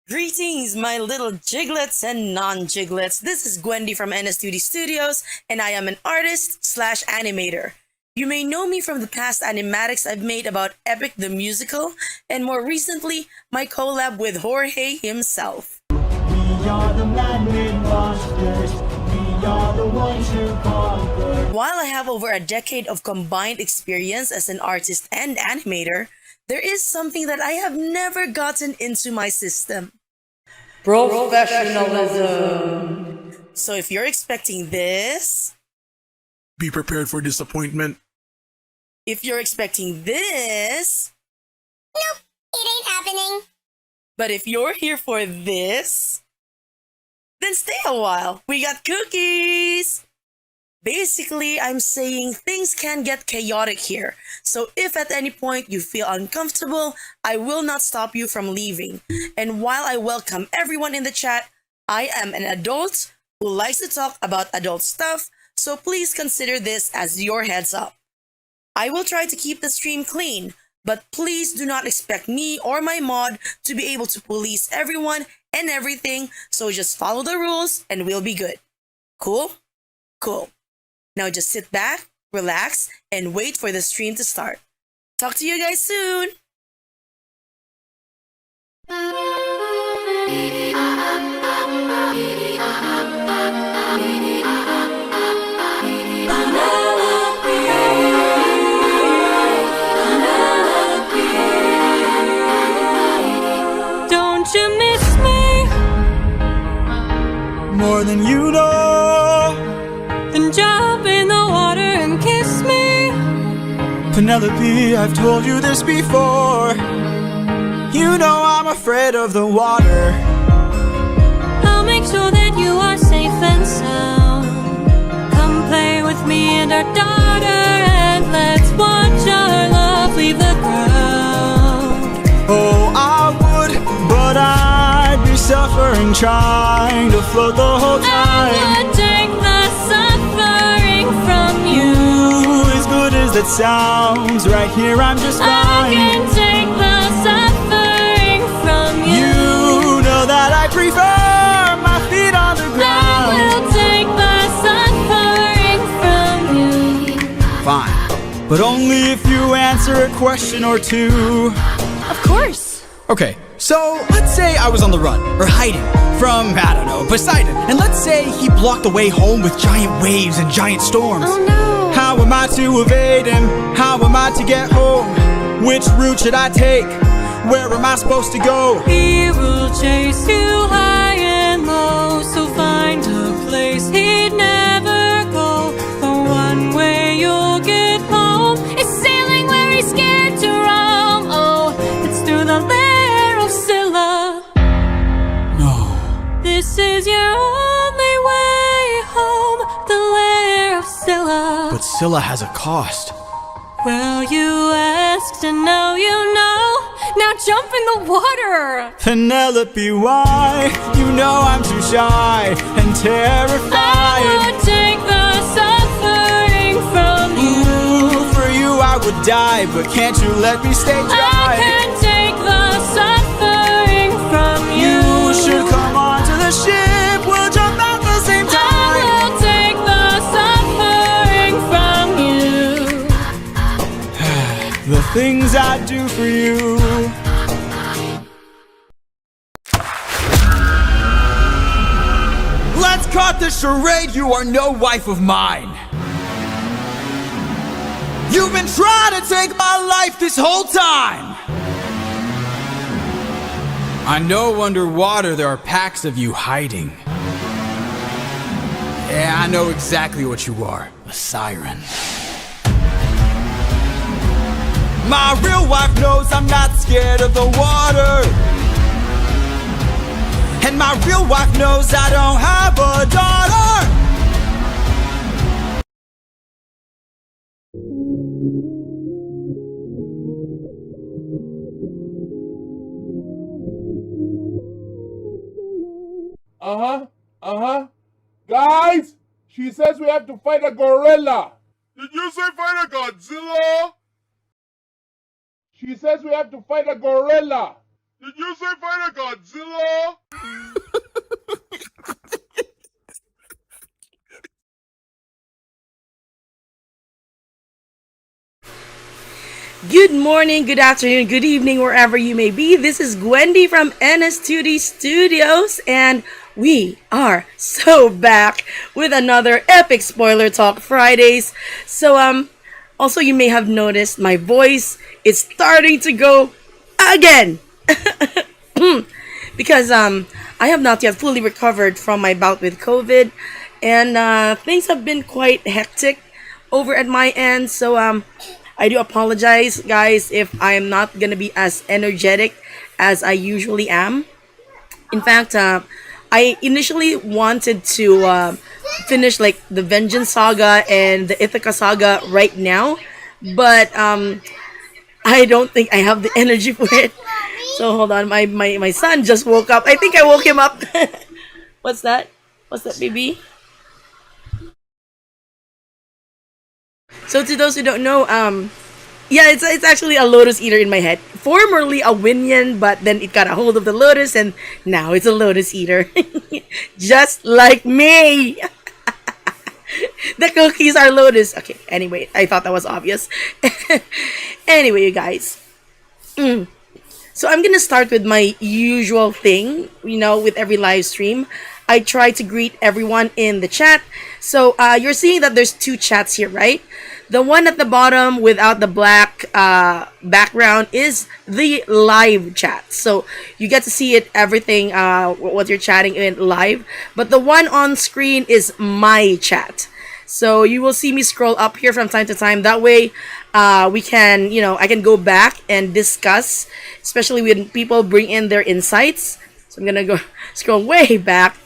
Greetings, my little jiglets and non-jiglets. This is Gwendy from NS2D Studios, and I am an artist slash animator. You may know me from the past animatics I've made about Epic the Musical, and more recently, my collab with Jorge himself. We are the man-made monsters. We are the ones who conquer. While I have over a decade of combined experience as an artist and animator, there is something that I have never gotten into my system. Professionalism. So if you're expecting this, Be prepared for disappointment. if you're expecting this, Nope, it ain't happening. but if you're here for this, then stay a while. We got cookies! Basically, I'm saying things can get chaotic here. So if at any point you feel uncomfortable, I will not stop you from leaving. And while I welcome everyone in the chat, I am an adult who likes to talk about adult stuff, so please consider this as your heads up. I will try to keep the stream clean, but please do not expect me or my mod to be able to police everyone and everything, so just follow the rules and we'll be good. Cool? Cool. Now just sit back, relax, and wait for the stream to start. Talk to you guys soon! Don't you miss me? More than you know. Then jump in the water and kiss me. Penelope, I've told you this before. You know I'm afraid of the water. I'll make sure that you are safe and sound. Come play with me and our daughter, and let's watch our love leave the ground. Oh, I would, but I'd be suffering trying to float the whole I time. would take the suffering from you. Ooh, as good as that sounds, right here I'm just I fine. can take the suffering from you. You know that I prefer my feet on the I ground. will take the suffering from you. Fine, but only if you answer a question or two. Of course. Okay, so let's say I was on the run, or hiding, from, I don't know, Poseidon. And let's say he blocked the way home with giant waves and giant storms. Oh no. How am I to evade him? How am I to get home? Which route should I take? Where am I supposed to go? He will chase you high and low, so find a place he'd never go. The one way you'll get home is sailing where he's scared to roam. Oh, it's through the lair of Scylla. No. This is your only way home, the lair of Scylla. But Scylla has a cost. Well, you asked and now you know. Now jump in the water. Penelope, why? You know I'm too shy and terrified. I would take the suffering from you. Ooh, for you I would die, but can't you let me stay dry? I can take the suffering from you. You should come on to the ship. We'll jump at the same I time. will take the suffering from you. The things I do for you. Let's cut the charade. You are no wife of mine. You've been trying to take my life this whole time. I know underwater there are packs of you hiding. Yeah, I know exactly what you are. A siren. My real wife knows I'm not scared of the water. And my real wife knows I don't have a daughter. Guys, she says we have to fight a gorilla. Did you say fight a Godzilla? She says we have to fight a gorilla. Did you say fight a Godzilla? Good morning, good afternoon, good evening, wherever you may be. This is Gwendy from NS2D Studios, and we are so back with another epic spoiler talk Fridays. So, also you may have noticed my voice is starting to go again. Because, I have not yet fully recovered from my bout with COVID, and, things have been quite hectic over at my end. So, I do apologize, guys, if I am not gonna be as energetic as I usually am. In fact, I initially wanted to finish like the Vengeance Saga and the Ithaca Saga right now, but I don't think I have the energy for it. So hold on, my son just woke up. I think I woke him up. What's that? What's that, baby? So to those who don't know, yeah, it's actually a lotus eater in my head. Formerly a Winion, but then it got a hold of the lotus, and now it's a lotus eater, just like me. The cookies are lotus. Okay. Anyway, I thought that was obvious. Anyway, you guys. So I'm gonna start with my usual thing, with every live stream. I try to greet everyone in the chat. So you're seeing that there's two chats here, right? The one at the bottom without the black background is the live chat. So you get to see it, everything, what you're chatting in live. But the one on screen is my chat. So you will see me scroll up here from time to time. That way, we can, I can go back and discuss, especially when people bring in their insights. So I'm gonna go scroll way back.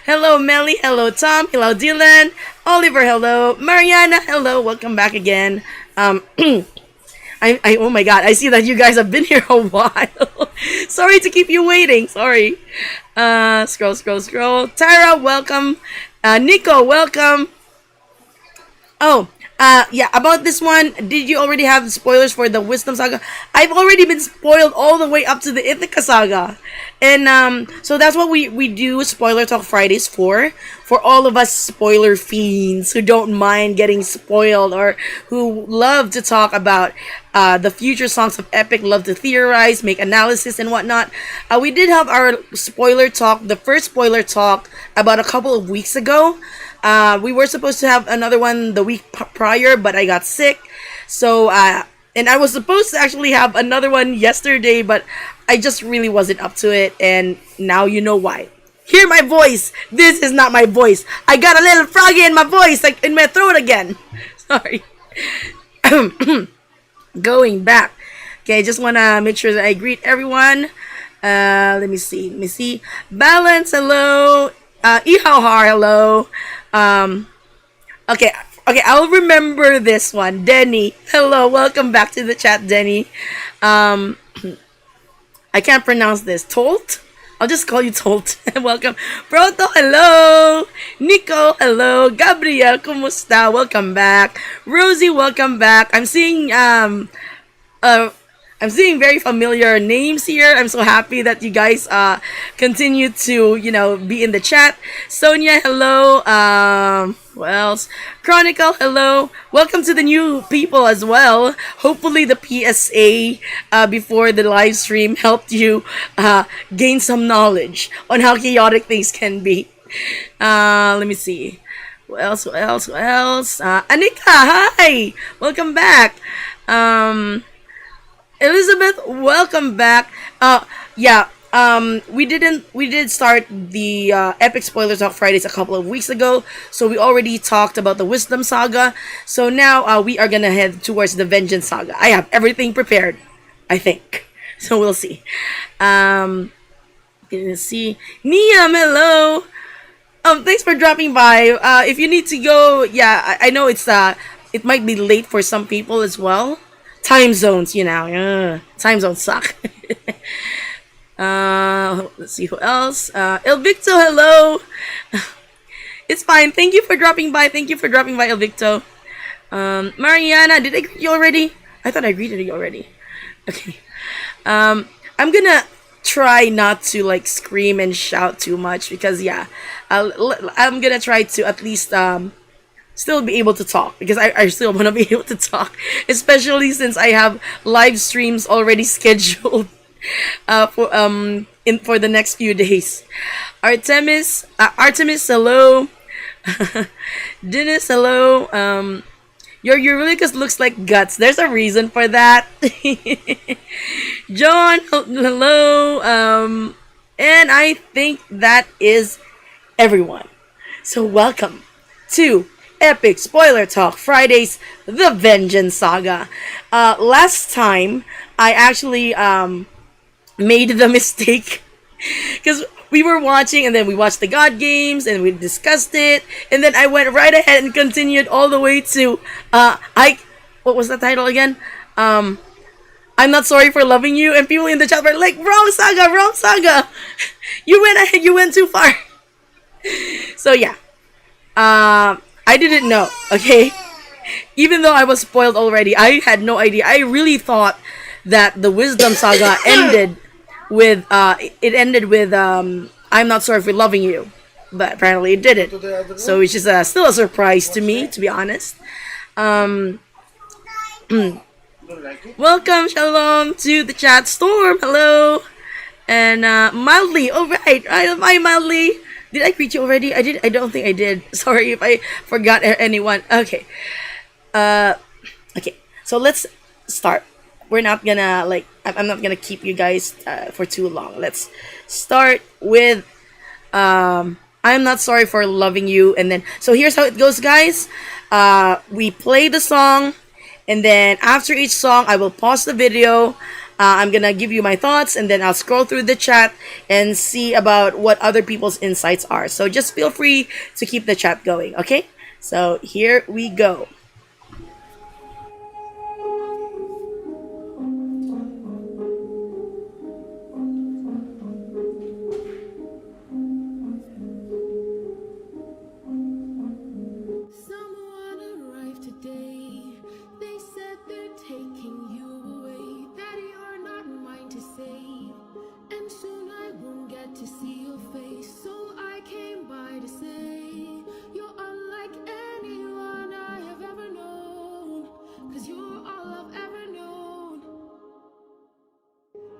Hello, Melly. Hello, Tom. Hello, Dylan. Oliver. Hello, Mariana. Hello. Welcome back again. Oh my God. I see that you guys have been here a while. Sorry to keep you waiting. Sorry. Scroll. Tyra, welcome. Nico, welcome. Oh, yeah, about this one, did you already have spoilers for the Wisdom Saga? I've already been spoiled all the way up to the Ithaca Saga. And, so that's what we do Spoiler Talk Fridays for all of us spoiler fiends who don't mind getting spoiled or who love to talk about, the future songs of Epic, love to theorize, make analysis and whatnot. We did have our spoiler talk, the first spoiler talk, about a couple of weeks ago. We were supposed to have another one the week prior, but I got sick. So, and I was supposed to actually have another one yesterday, but I just really wasn't up to it. And now you know why. Hear my voice. This is not my voice. I got a little froggy in my voice, like in my throat again. Sorry. Going back. Okay, I just want to make sure that I greet everyone. Let me see. Balance, hello. Ihauhar, hello. Okay, I'll remember this one. Denny, hello, welcome back to the chat, Denny. I can't pronounce this. Tolt? I'll just call you Tolt. Welcome. Proto, hello. Nico, hello. Gabriel, kumusta? Welcome back. Rosie, welcome back. I'm seeing very familiar names here. I'm so happy that you guys continue to, be in the chat. Sonia, hello. What else? Chronicle, hello. Welcome to the new people as well. Hopefully the PSA before the live stream helped you gain some knowledge on how chaotic things can be. Let me see. What else? Anika, hi. Welcome back. Elizabeth, welcome back. We did start the Epic Spoiler Talk Fridays a couple of weeks ago, so we already talked about the Wisdom Saga. So now we are gonna head towards the Vengeance Saga. I have everything prepared, I think. So we'll see. Let's see. Niam, hello. Thanks for dropping by. If you need to go, I know it might be late for some people as well. Time zones, time zones suck. Let's see who else. El Victo, hello. It's fine. Thank you for dropping by. El Victo. Mariana, did I greet you already? I thought I greeted you already. Okay. I'm gonna try not to like scream and shout too much because yeah, I'm gonna try to at least still be able to talk because I still want to be able to talk, especially since I have live streams already scheduled for the next few days. Artemis, hello. Dennis, hello. Your Eurylicus looks like guts. There's a reason for that. John, hello. And I think that is everyone. So welcome to Epic Spoiler Talk Fridays, The Vengeance Saga. Last time, I actually made the mistake because we were watching and then we watched the God games and we discussed it and then I went right ahead and continued all the way to what was the title again? I'm Not Sorry for Loving You, and people in the chat were like, wrong saga. You went ahead, you went too far. So yeah. I didn't know, okay? Even though I was spoiled already, I had no idea. I really thought that the Wisdom Saga ended with I'm Not Sorry for Loving You, but apparently it didn't. So it's just still a surprise to me, to be honest. Welcome, Shalom, to the chat. Storm, hello. And Mildly, alright, hi Mildly. Did I greet you already? I don't think I did. Sorry if I forgot anyone. Okay. Okay. So let's start. We're not gonna I'm not gonna keep you guys for too long. Let's start with I'm Not Sorry for Loving You, and then so here's how it goes, guys. We play the song, and then after each song, I will pause the video. I'm gonna give you my thoughts, and then I'll scroll through the chat and see about what other people's insights are. So just feel free to keep the chat going, okay? So here we go. Someone arrived today. They said they're taking you away, that you're not mine to save, and soon I won't get to see your face. So I came by to say you're unlike anyone I have ever known, 'cause you're all I've ever known.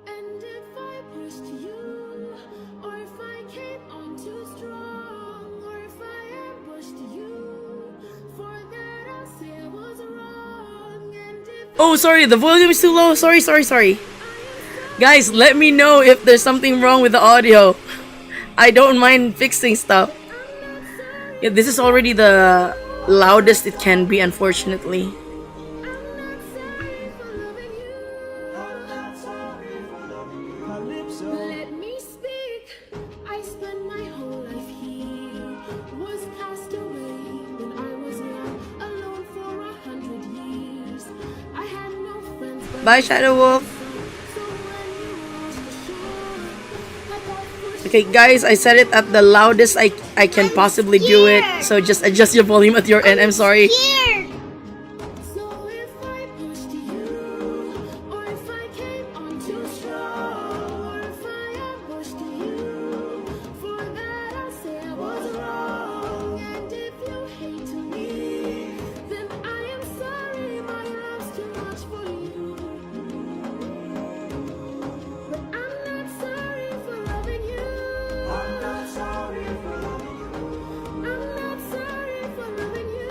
And if I pushed you, or if I came on too strong, or if I ambushed you, for that I'll say I was wrong. And if Oh, sorry, the volume is too low. Sorry. Guys, let me know if there's something wrong with the audio. I don't mind fixing stuff. Yeah, this is already the loudest it can be, unfortunately. let me speak. I spent my whole life here, was cast away when I was young, alone for 100 years. I had no friends but Bye, Shadow Wolf. so when you washed ashore, I got pushed. Okay, guys, I set it at the loudest I can possibly do it. So just adjust your volume at your end. I'm sorry. Here! So if I pushed you, or if I came on too strong, or if I ambushed you, for that I'll say I was wrong. And if you hate me, then I am sorry, my love's too much for you. But I'm not sorry for loving you. I'm not sorry for loving you. I'm not sorry for loving you.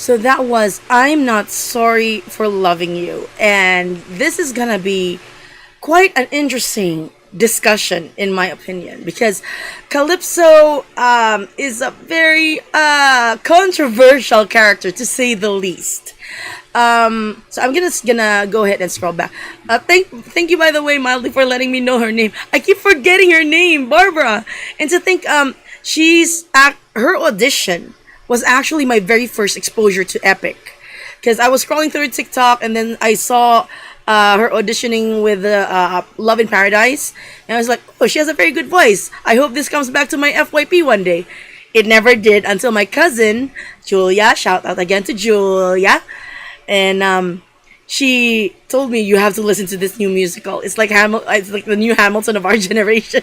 So that was I'm Not Sorry for Loving You. And this is gonna be quite an interesting discussion, in my opinion, because Calypso is a very controversial character, to say the least. So I'm gonna go ahead and scroll back. Thank you, by the way, Mildly, for letting me know her name. I keep forgetting her name, Barbara. And to think her audition was actually my very first exposure to Epic, because I was scrolling through TikTok and then I saw her auditioning with Love in Paradise, and I was like, oh, she has a very good voice. I hope this comes back to my FYP one day. It never did until my cousin Julia, shout out again to Julia, and she told me, you have to listen to this new musical. It's like it's like the new Hamilton of our generation.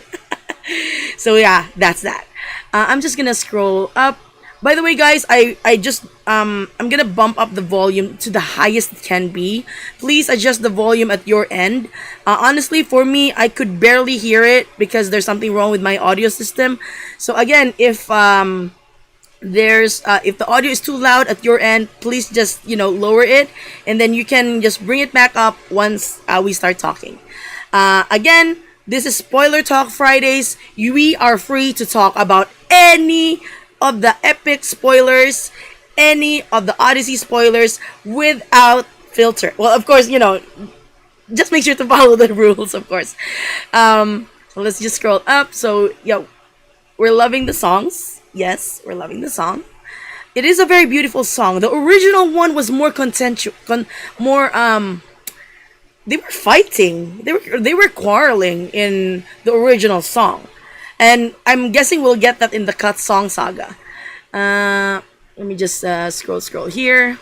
So yeah, that's that. I'm just gonna scroll up. By the way, guys, I just I'm gonna bump up the volume to the highest it can be. Please adjust the volume at your end. Honestly, for me, I could barely hear it because there's something wrong with my audio system. So again, if the audio is too loud at your end, please just lower it, and then you can just bring it back up once we start talking. Again, this is Spoiler Talk Fridays. We are free to talk about any of the Epic spoilers, any of the Odyssey spoilers without filter. Well, of course, just make sure to follow the rules, of course. Let's just scroll up. So, we're loving the songs. Yes, we're loving the song. It is a very beautiful song. The original one was more they were fighting. They were quarreling in the original song. And I'm guessing we'll get that in the cut song Saga. Let me just scroll here.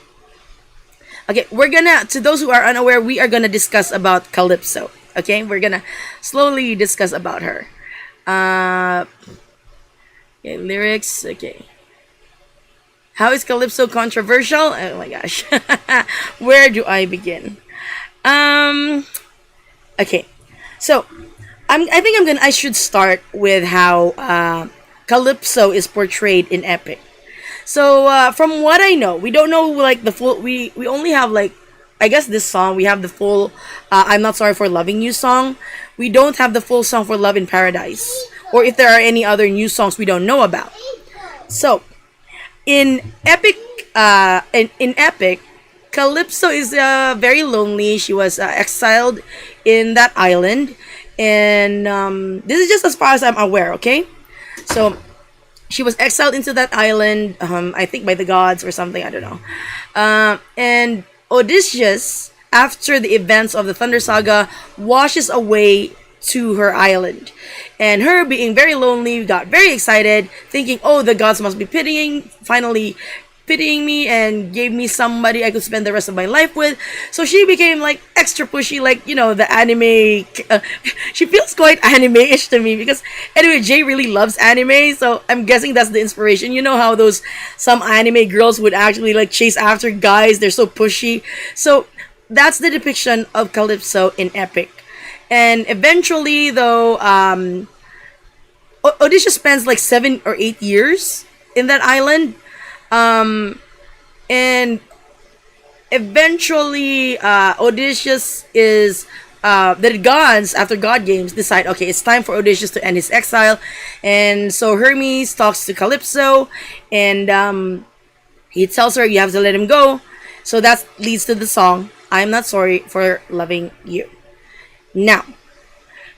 Okay, to those who are unaware, we are gonna discuss about Calypso. Okay, we're gonna slowly discuss about her. Okay, lyrics. Okay. How is Calypso controversial? Oh my gosh. Where do I begin? Okay. So, I should start with how Calypso is portrayed in Epic. So from what I know, we don't know like the full. We only have like, I guess this song. We have the full "I'm Not Sorry for Loving You" song. We don't have the full song for "Love in Paradise," or if there are any other new songs we don't know about. So in Epic, Calypso is very lonely. She was exiled in that island. And this is just as far as I'm aware, okay? So, she was exiled into that island, I think by the gods or something, I don't know. And Odysseus, after the events of the Thunder Saga, washes away to her island. And her, being very lonely, got very excited, thinking, oh, the gods must be finally pitying me and gave me somebody I could spend the rest of my life with. So she became like extra pushy, like the anime. She feels quite anime-ish to me because anyway, Jay really loves anime, so I'm guessing that's the inspiration. You know how some anime girls would actually like chase after guys? They're so pushy. So that's the depiction of Calypso in Epic. And eventually, though, Odysseus spends like 7 or 8 years in that island. And eventually, Odysseus is the gods, after God Games, decide, okay, it's time for Odysseus to end his exile. And so Hermes talks to Calypso, and he tells her, you have to let him go. So that leads to the song, I'm Not Sorry for Loving You. Now,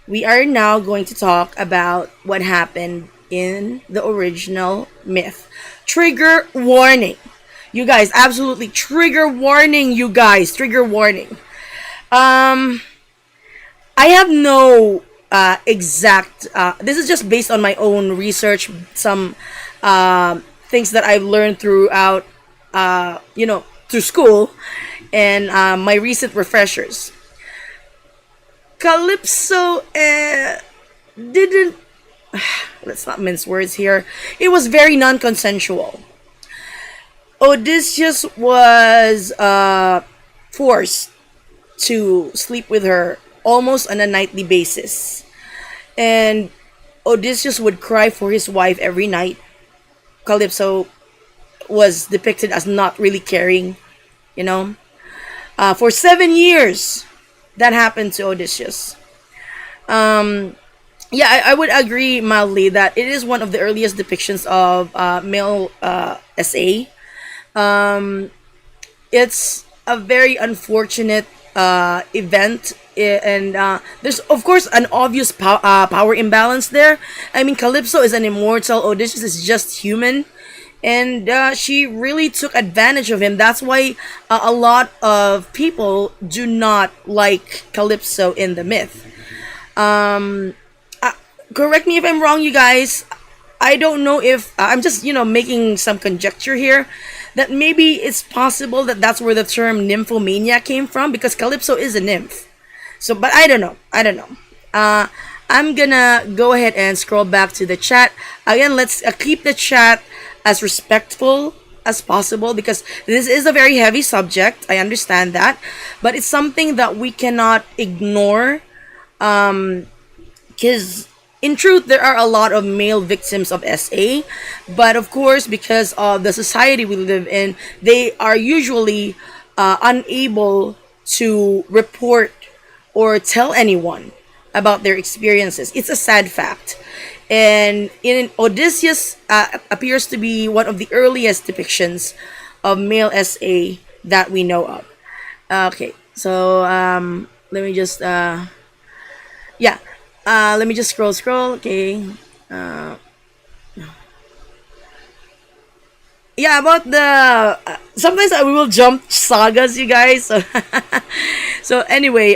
we are now going to talk about what happened in the original myth. Trigger warning. You guys, absolutely trigger warning, you guys. Trigger warning. I have no exact... this is just based on my own research. Some things that I've learned throughout, through school. And my recent refreshers. Calypso didn't... Let's not mince words here. It was very non-consensual. Odysseus was forced to sleep with her almost on a nightly basis. And Odysseus would cry for his wife every night. Calypso was depicted as not really caring, you know. For 7 years, that happened to Odysseus. Yeah, I would agree mildly that it is one of the earliest depictions of male SA. It's a very unfortunate event, and there's of course an obvious power imbalance there. I mean, Calypso is an immortal, Odysseus is just human, and she really took advantage of him. That's why a lot of people do not like Calypso in the myth. Correct me if I'm wrong, you guys. I don't know if I'm just making some conjecture here, that maybe it's possible that that's where the term nymphomania came from, because Calypso is a nymph. So, but I don't know. I'm gonna go ahead and scroll back to the chat again. Let's keep the chat as respectful as possible, because this is a very heavy subject. I understand that, but it's something that we cannot ignore. Because in truth, there are a lot of male victims of SA, but of course, because of the society we live in, they are usually unable to report or tell anyone about their experiences. It's a sad fact. And in Odysseus appears to be one of the earliest depictions of male SA that we know of. Okay, so let me just yeah. Let me just scroll. Okay. Yeah, about the sometimes I will jump sagas, you guys. So, so anyway,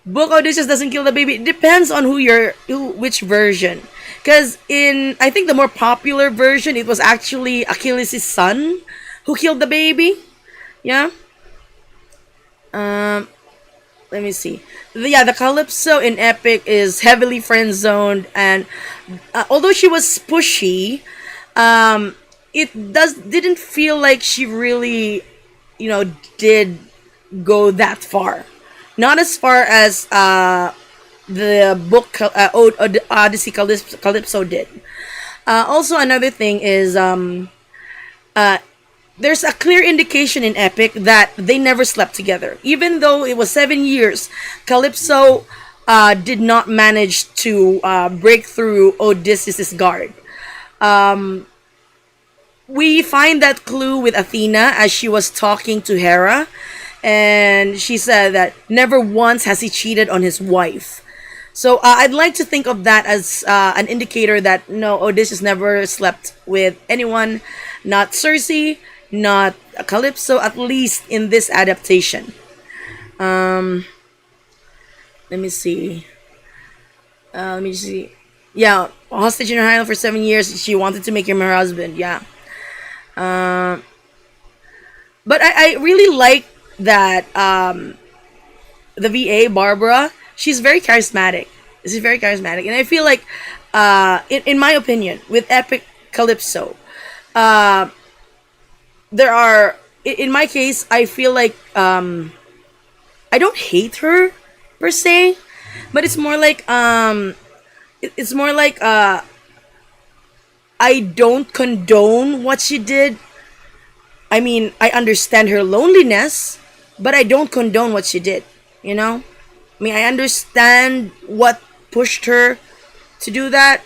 Book Odysseus doesn't kill the baby. It depends on which version. Because in I think the more popular version, it was actually Achilles' son who killed the baby. Yeah. Let me see. Yeah, the Calypso in Epic is heavily friend zoned, and although she was pushy, it didn't feel like she really, did go that far. Not as far as the book Odyssey Calypso did. Also, another thing is there's a clear indication in Epic that they never slept together. Even though it was 7 years, Calypso did not manage to break through Odysseus' guard. We find that clue with Athena as she was talking to Hera, and she said that never once has he cheated on his wife. So I'd like to think of that as an indicator that no, Odysseus never slept with anyone, not Circe, not Calypso, at least in this adaptation. Let me see. Yeah, hostage in her island for 7 years. She wanted to make him her husband. Yeah. But I really like that the VA Barbara. She's very charismatic. She's very charismatic, and I feel like, in my opinion, with Epic Calypso, there are, in my case, I feel like I don't hate her per se, but it's more like I don't condone what she did. I mean, I understand her loneliness, but I don't condone what she did. I mean, I understand what pushed her to do that,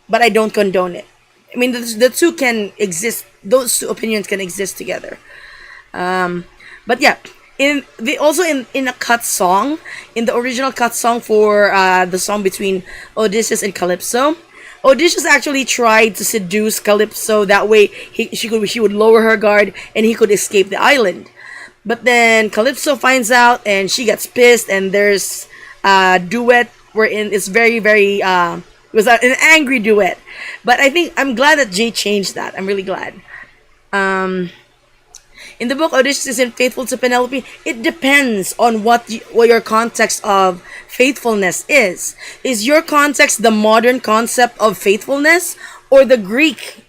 but I don't condone it. I mean, the two can exist. Those two opinions can exist together. But yeah, in a cut song, in the original cut song for the song between Odysseus and Calypso, Odysseus actually tried to seduce Calypso. That way, she would lower her guard and he could escape the island. But then Calypso finds out and she gets pissed, and there's a duet wherein it's very, very it was an angry duet. But I'm glad that Jay changed that. I'm really glad. In the book, Odysseus isn't faithful to Penelope. It depends on what your context of faithfulness is. Is your context the modern concept of faithfulness, or the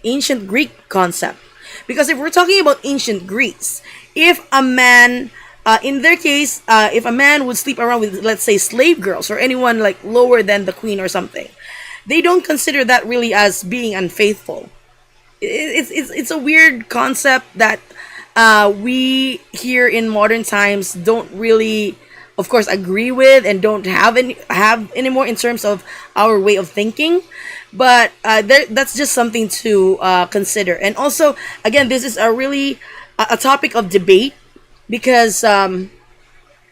ancient Greek concept? Because if we're talking about ancient Greeks, if a man, in their case, if a man would sleep around with, let's say, slave girls or anyone like lower than the queen or something, they don't consider that really as being unfaithful. It's a weird concept that we here in modern times don't really, of course, agree with and don't have anymore in terms of our way of thinking. But that's just something to consider. And also, again, this is a really a topic of debate because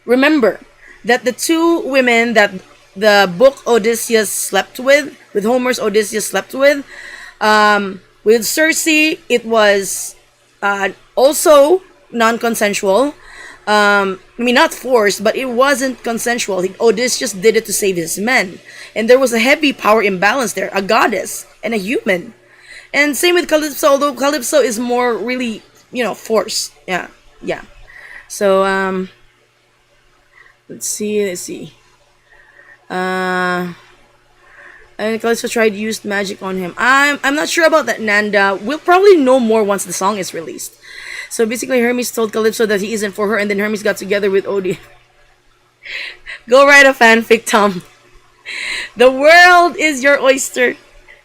remember that the two women that the book Odysseus slept with Homer's Odysseus slept with Circe, it was also non-consensual. I mean, not forced, but it wasn't consensual. Odysseus did it to save his men, and there was a heavy power imbalance there, a goddess and a human. And same with Calypso, although Calypso is more really, forced. Yeah, yeah. So let's see. And Calypso tried used magic on him. I'm not sure about that, Nanda. We'll probably know more once the song is released. So basically, Hermes told Calypso that he isn't for her, and then Hermes got together with Odie. Go write a fanfic, Tom. The world is your oyster.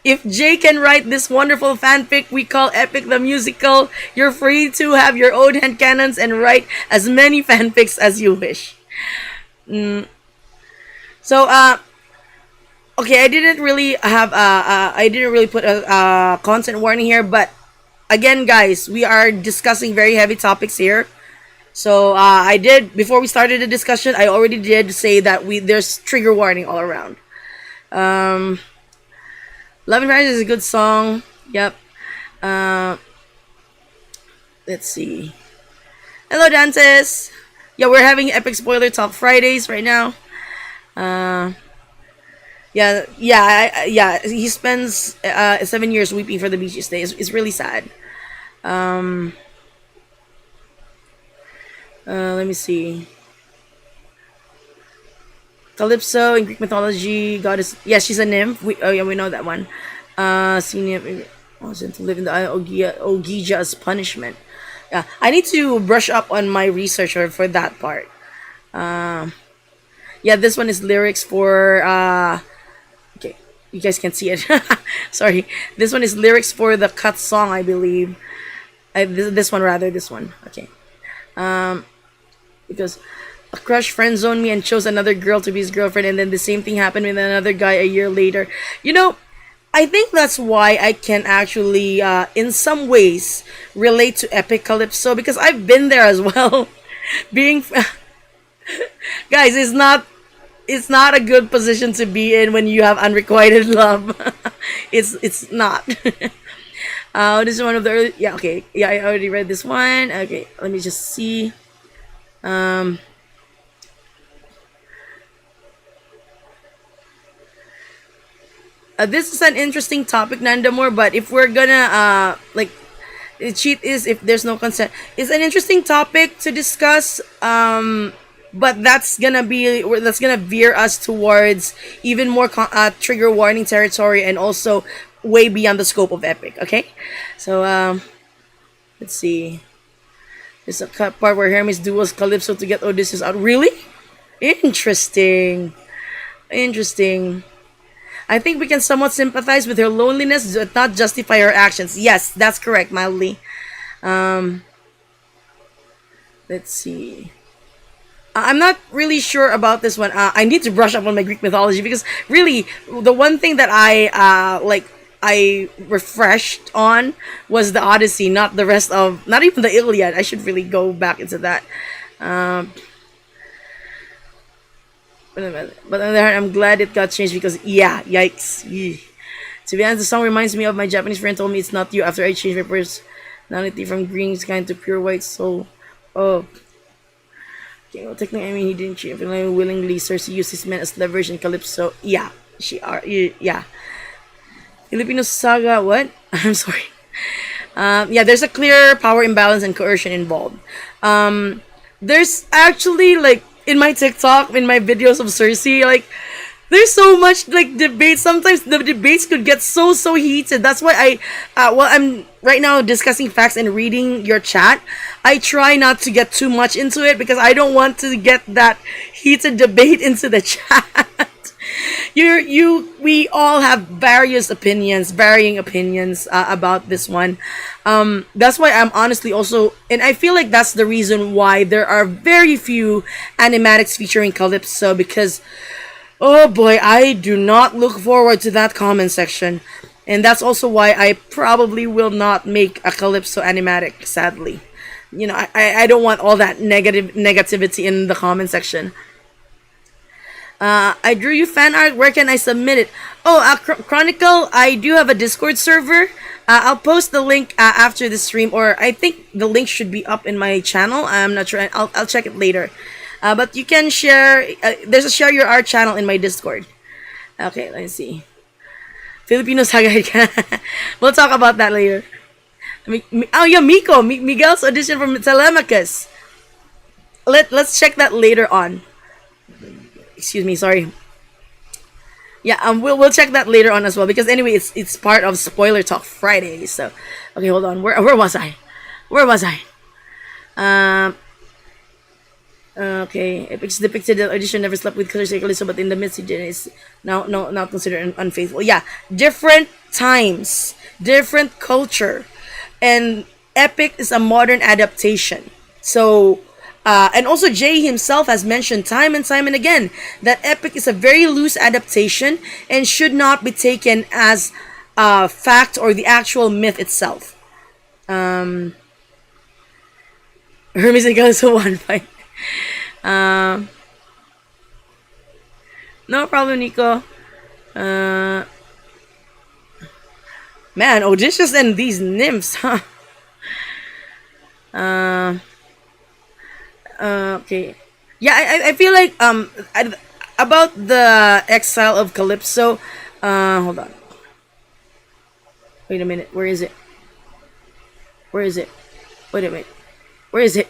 If Jay can write this wonderful fanfic we call Epic the Musical, you're free to have your own headcanons and write as many fanfics as you wish. So, okay, I didn't really put a content warning here, but again, guys, we are discussing very heavy topics here. So I did, before we started the discussion, I already did say that there's trigger warning all around. Love and Fridays is a good song. Yep. Let's see. Hello, Dantes. Yeah, we're having Epic Spoiler Talk Fridays right now. Yeah. He spends 7 years weeping for the Beach Day. It's really sad. Let me see. Calypso in Greek mythology, goddess. Yeah, she's a nymph. We know that one. Senior to live in the eye of Ogygia as punishment. Yeah, I need to brush up on my research for that part. Yeah, this one is lyrics for. Okay, you guys can see it. Sorry, this one is lyrics for the cut song, I believe. This one. Okay. Because a crush friend zoned me and chose another girl to be his girlfriend, and then the same thing happened with another guy a year later. I think that's why I can actually, in some ways, relate to Epic Calypso, because I've been there as well. Being, guys, it's not a good position to be in when you have unrequited love. It's not. This is one of the early. Yeah, okay. Yeah, I already read this one. Okay, let me just see. This is an interesting topic, Nandamore, but if we're gonna cheat is if there's no consent. It's an interesting topic to discuss. But that's gonna veer us towards even more trigger warning territory, and also way beyond the scope of Epic. Okay, so let's see. There's a part where Hermes duels Calypso to get Odysseus out. Really? Interesting. I think we can somewhat sympathize with her loneliness, but not justify her actions. Yes, that's correct, mildly. Let's see. I'm not really sure about this one. I need to brush up on my Greek mythology, because really, the one thing that I refreshed on was the Odyssey, not the rest of, not even the Iliad. I should really go back into that. But on the other hand, I'm glad it got changed, because yikes. To be honest, the song reminds me of my Japanese friend told me it's not you after I changed my personality from green skin to pure white soul. Oh. Okay, well, technically, I mean, he didn't cheat. Willingly, Circe used his men as leverage in Calypso. Yeah. Filipino Saga, what? I'm sorry. Yeah, there's a clear power imbalance and coercion involved. There's actually, in my TikTok, in my videos of Circe, there's so much, debate. Sometimes the debates could get so heated. That's why I'm right now discussing facts and reading your chat. I try not to get too much into it, because I don't want to get that heated debate into the chat. we all have varying opinions about this one. That's why I'm honestly also, and I feel like that's the reason why there are very few animatics featuring Calypso, because oh boy, I do not look forward to that comment section. And that's also why I probably will not make a Calypso animatic, sadly. You know, I don't want all that negativity in the comment section. I drew you fan art. Where can I submit it? Oh, Chronicle, I do have a Discord server. I'll post the link after the stream, or I think the link should be up in my channel. I'm not sure. I'll check it later. But you can share. There's a share your art channel in my Discord. Okay, let's see. Filipino Saga. We'll talk about that later. Oh yeah, Miguel's audition from Telemachus. Let's check that later on. Excuse me, sorry. Yeah, we'll check that later on as well, because anyway, it's part of Spoiler Talk Friday. So, okay, hold on. Where was I? Okay, Epic's depicted the audition never slept with Calypso, but in the midst he did. Is now not considered unfaithful. Yeah, different times, different culture, and Epic is a modern adaptation. So. And also Jay himself has mentioned time and time and again that Epic is a very loose adaptation and should not be taken as fact or the actual myth itself. Hermes and Calypso one fight. No problem, Nico. Man, Odysseus and these nymphs, huh? Okay. Yeah, I feel like about the exile of Calypso. Hold on. Wait a minute. Where is it? Wait a minute. Where is it?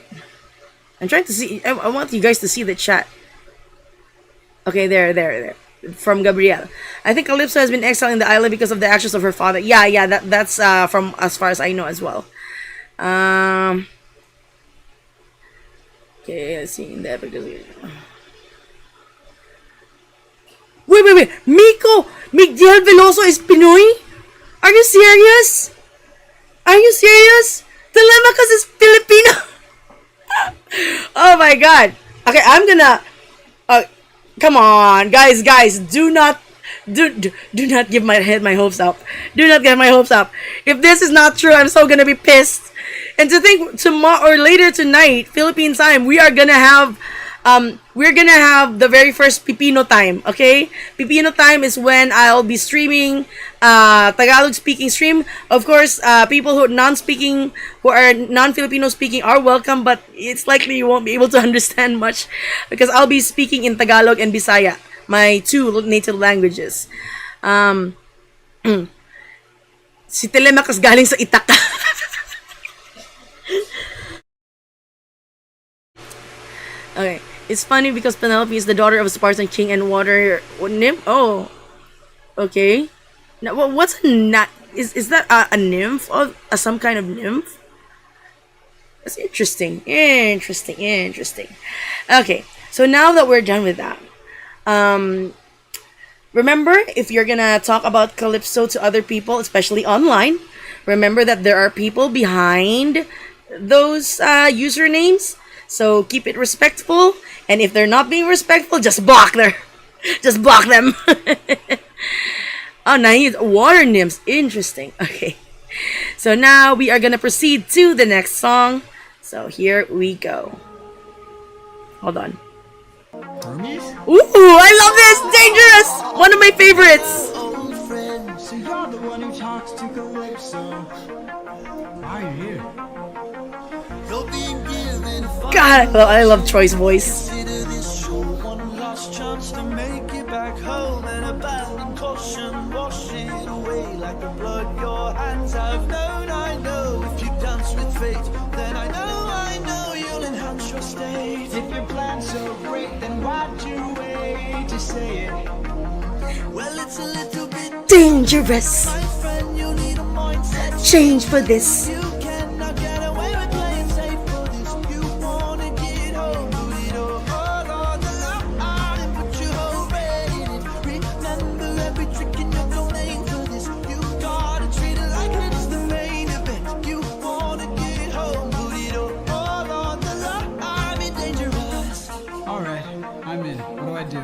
I'm trying to see. I want you guys to see the chat. Okay, there. From Gabrielle. I think Calypso has been exiled in the island because of the actions of her father. Yeah. That's from as far as I know as well. Okay, let's see in the epic. Wait. Miguel Veloso is Pinoy? Are you serious? Telemachus is Filipino? Oh my god. Okay, I'm gonna come on, guys, do not give my hopes up. Do not get my hopes up. If this is not true, I'm so gonna be pissed. And to think tomorrow or later tonight, Philippine time, we're gonna have the very first Pipino time. Okay, Pipino time is when I'll be streaming Tagalog speaking stream. Of course, people who are non-Filipino speaking are welcome, but it's likely you won't be able to understand much because I'll be speaking in Tagalog and Bisaya, my two native languages. Si Telemachus galing sa Itaka. Okay, it's funny because Penelope is the daughter of a Spartan king and water nymph. Oh, okay. Now, what's a is that a nymph or some kind of nymph? That's interesting. Okay, so now that we're done with that, remember, if you're gonna talk about Calypso to other people, especially online, remember that there are people behind those usernames. So keep it respectful, and if they're not being respectful, just block them. Oh, nice. Water nymphs. Interesting. Okay. So now we are gonna proceed to the next song. So here we go. Hold on. Hermes? Ooh, I love this! Dangerous! One of my favorites! Old friend, so you're the one who talks to Calypso. Why are you here? God, I love Troy's voice. Consider this your one last chance to make it back home, and abandon caution, wash it away like the blood your hands have known. I know if you dance with fate, then I know you'll enhance your state. If your plan's so great, then why'd you wait to say it? Well, it's a little bit Dangerous. my friend, you need a mindset Change for this. You cannot get away with playing safe for this. You wanna get home, put it all on the line and put your whole weight in it. Remember I'm in. What do I do?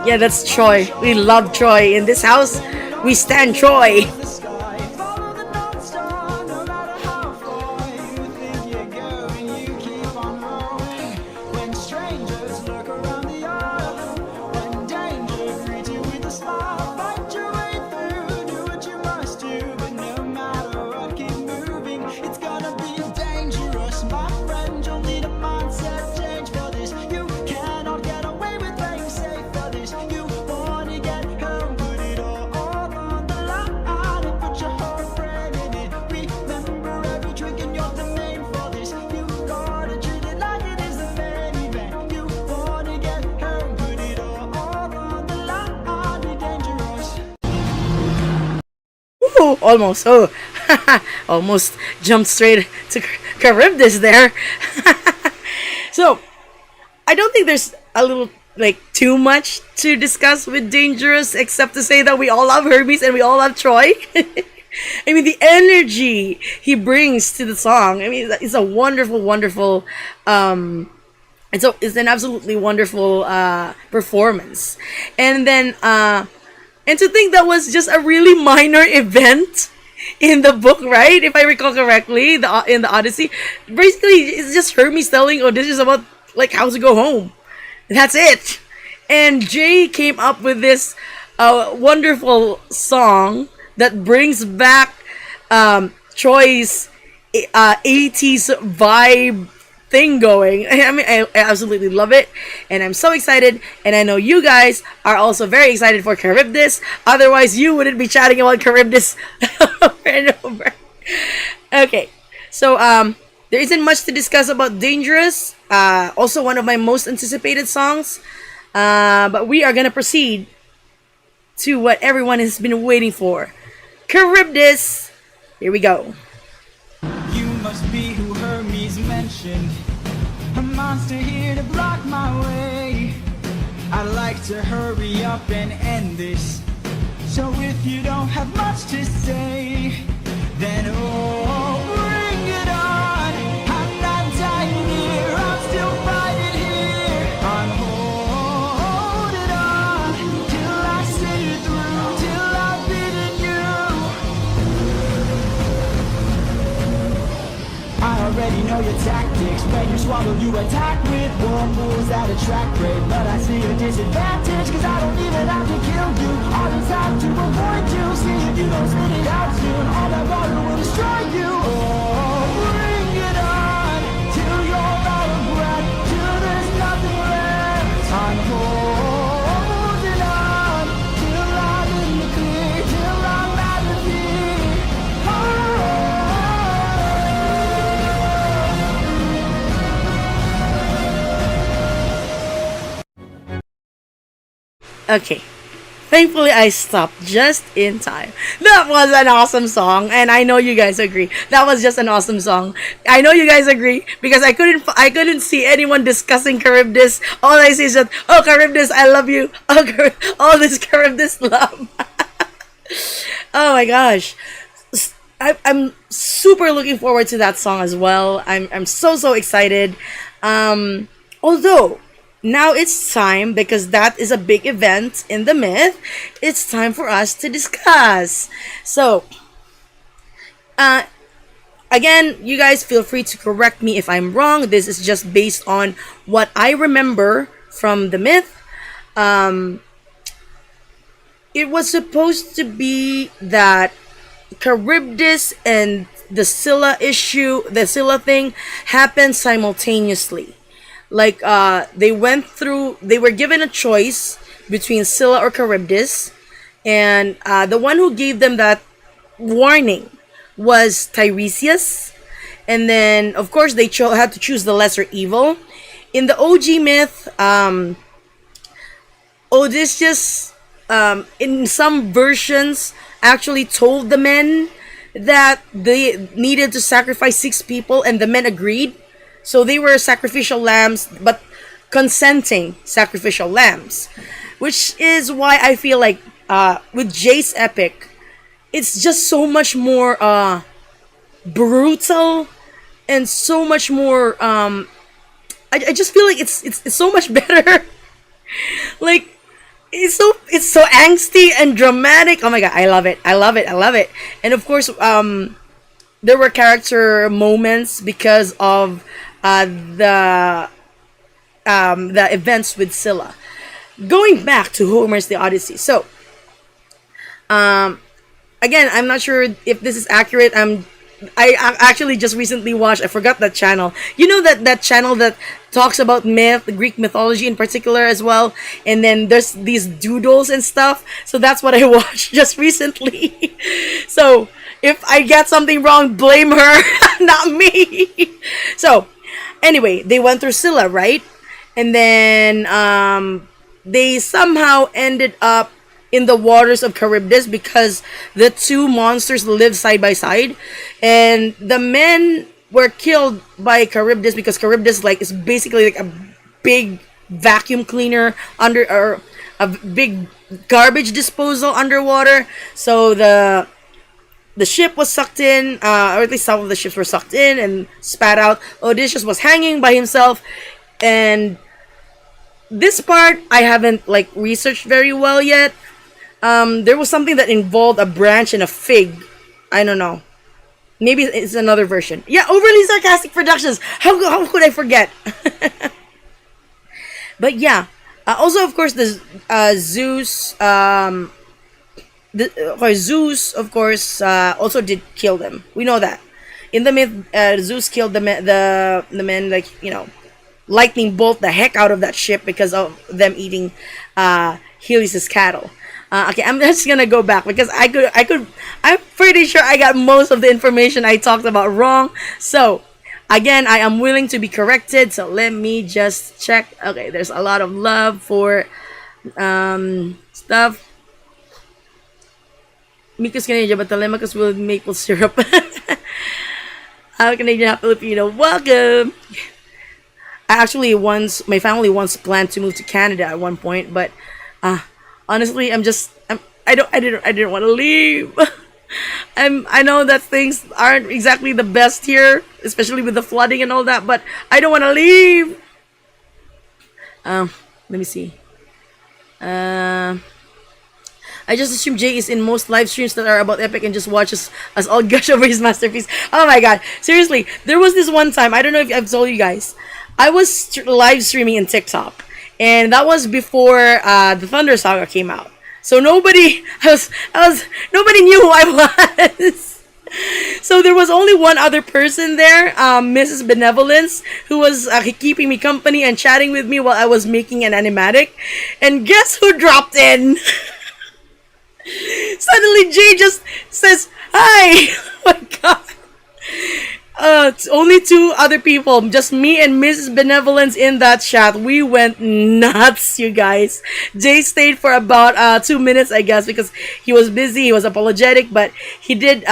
Yeah, that's Troy. We love Troy. In this house, we stand Troy. Follow the North Star, no matter how far you think you're going, you keep on rolling. When strangers lurk around the earth, when danger greets you with a smile, fight your way through, do what you must do. But no matter what, keep moving. It's gonna be dangerous, my friend. You'll need a mindset change for this. You cannot get away with playing safe for this. You wanna get home, put it all on the line and put your whole brain in it. Remember every trick and you're the main for this. You gotta treat it like it is the main event. You wanna get home, put it all on the line, be dangerous. Ooh, almost. Oh, almost jumped straight to Charybdis there. So, I don't think there's a little like too much to discuss with Dangerous, except to say that we all love Hermes and we all love Troy. I mean, the energy he brings to the song. I mean, it's a wonderful, wonderful. It's an absolutely wonderful performance, and then and to think that was just a really minor event in the book, right? If I recall correctly, in the Odyssey, basically it's just Hermes telling Odysseus about like how to go home. That's it. And Jay came up with this wonderful song that brings back Troy's 80s vibe thing going. I mean, I absolutely love it, and I'm so excited, and I know you guys are also very excited for Charybdis. Otherwise, you wouldn't be chatting about Charybdis over and over. Okay, so there isn't much to discuss about Dangerous. Also, one of my most anticipated songs. But we are gonna proceed to what everyone has been waiting for, Charybdis. Here we go. You must be who Hermes mentioned, a monster here to block my way. I'd like to hurry up and end this, so if you don't have much to say, then oh, bring it on. I'm not dying here, I'm still fighting here. I'm holding on till I see it through, till I've beaten you. I already know your tactics. When you swallow, you attack with war moves that attract prey. But I see a disadvantage, cause I don't even have to kill you. All the time to avoid you. See if you don't spit it out soon, all that water will destroy you. Oh, bring it on till you're out of breath, till there's nothing left. I'm holding on till I'm in the clear, till I'm out of here. Okay. Thankfully, I stopped just in time. That was an awesome song, and I know you guys agree. That was just an awesome song. I know you guys agree because I couldn't see anyone discussing Charybdis. All I see is that, oh, Charybdis, I love you. Oh, all this Charybdis love. Oh my gosh. I'm super looking forward to that song as well. I'm so excited. Although now it's time, because that is a big event in the myth, it's time for us to discuss. So, again, you guys feel free to correct me if I'm wrong. This is just based on what I remember from the myth. It was supposed to be that Charybdis and the Scylla thing happened simultaneously. Like, they were given a choice between Scylla or Charybdis, and the one who gave them that warning was Tiresias, and then of course they had to choose the lesser evil. In the OG myth, Odysseus, in some versions, actually told the men that they needed to sacrifice 6 people, and the men agreed. So they were sacrificial lambs, but consenting sacrificial lambs. Which is why I feel like with Jay's epic, it's just so much more brutal and so much more I just feel like it's so much better. Like it's so angsty and dramatic. Oh my god, I love it. I love it. I love it. And of course, there were character moments because of the events with Scylla. Going back to Homer's The Odyssey. So, again, I'm not sure if this is accurate. I actually just recently watched. I forgot that channel. You know that channel that talks about myth, the Greek mythology in particular as well. And then there's these doodles and stuff. So that's what I watched just recently. So if I get something wrong, blame her, not me. So anyway, they went through Scylla, right? And then they somehow ended up in the waters of Charybdis because the two monsters live side by side, and the men were killed by Charybdis because Charybdis is basically like a big vacuum cleaner under, or a big garbage disposal underwater. So the ship was sucked in, or at least some of the ships were sucked in and spat out. Odysseus was hanging by himself, and this part I haven't researched very well yet. There was something that involved a branch and a fig. I don't know. Maybe it's another version. Yeah, Overly Sarcastic Productions. How could I forget? But yeah. Also, of course, the Zeus. Zeus, of course, also did kill them. We know that. In the myth, Zeus killed the men, lightning bolt the heck out of that ship because of them eating Helios' cattle. Okay, I'm just gonna go back because I'm pretty sure I got most of the information I talked about wrong. So, again, I am willing to be corrected. So let me just check. Okay, there's a lot of love for stuff. Miko's Canadian, but Telemachus will maple syrup. I'm Canadian, half Filipino. Welcome. My family once planned to move to Canada at one point, but honestly, I didn't want to leave. I know that things aren't exactly the best here, especially with the flooding and all that, but I don't want to leave. Let me see. I just assume Jay is in most live streams that are about Epic and just watches us all gush over his masterpiece. Oh my god. Seriously, there was this one time, I don't know if I've told you guys, I was live streaming in TikTok. And that was before the Thunder Saga came out. So nobody knew who I was. So there was only one other person there, Mrs. Benevolence, who was keeping me company and chatting with me while I was making an animatic. And guess who dropped in? Suddenly Jay just says, "Hi!" Oh my god. It's only two other people, just me and Mrs. Benevolence in that chat. We went nuts, you guys. Jay stayed for about 2 minutes, I guess, because he was busy, he was apologetic, but he did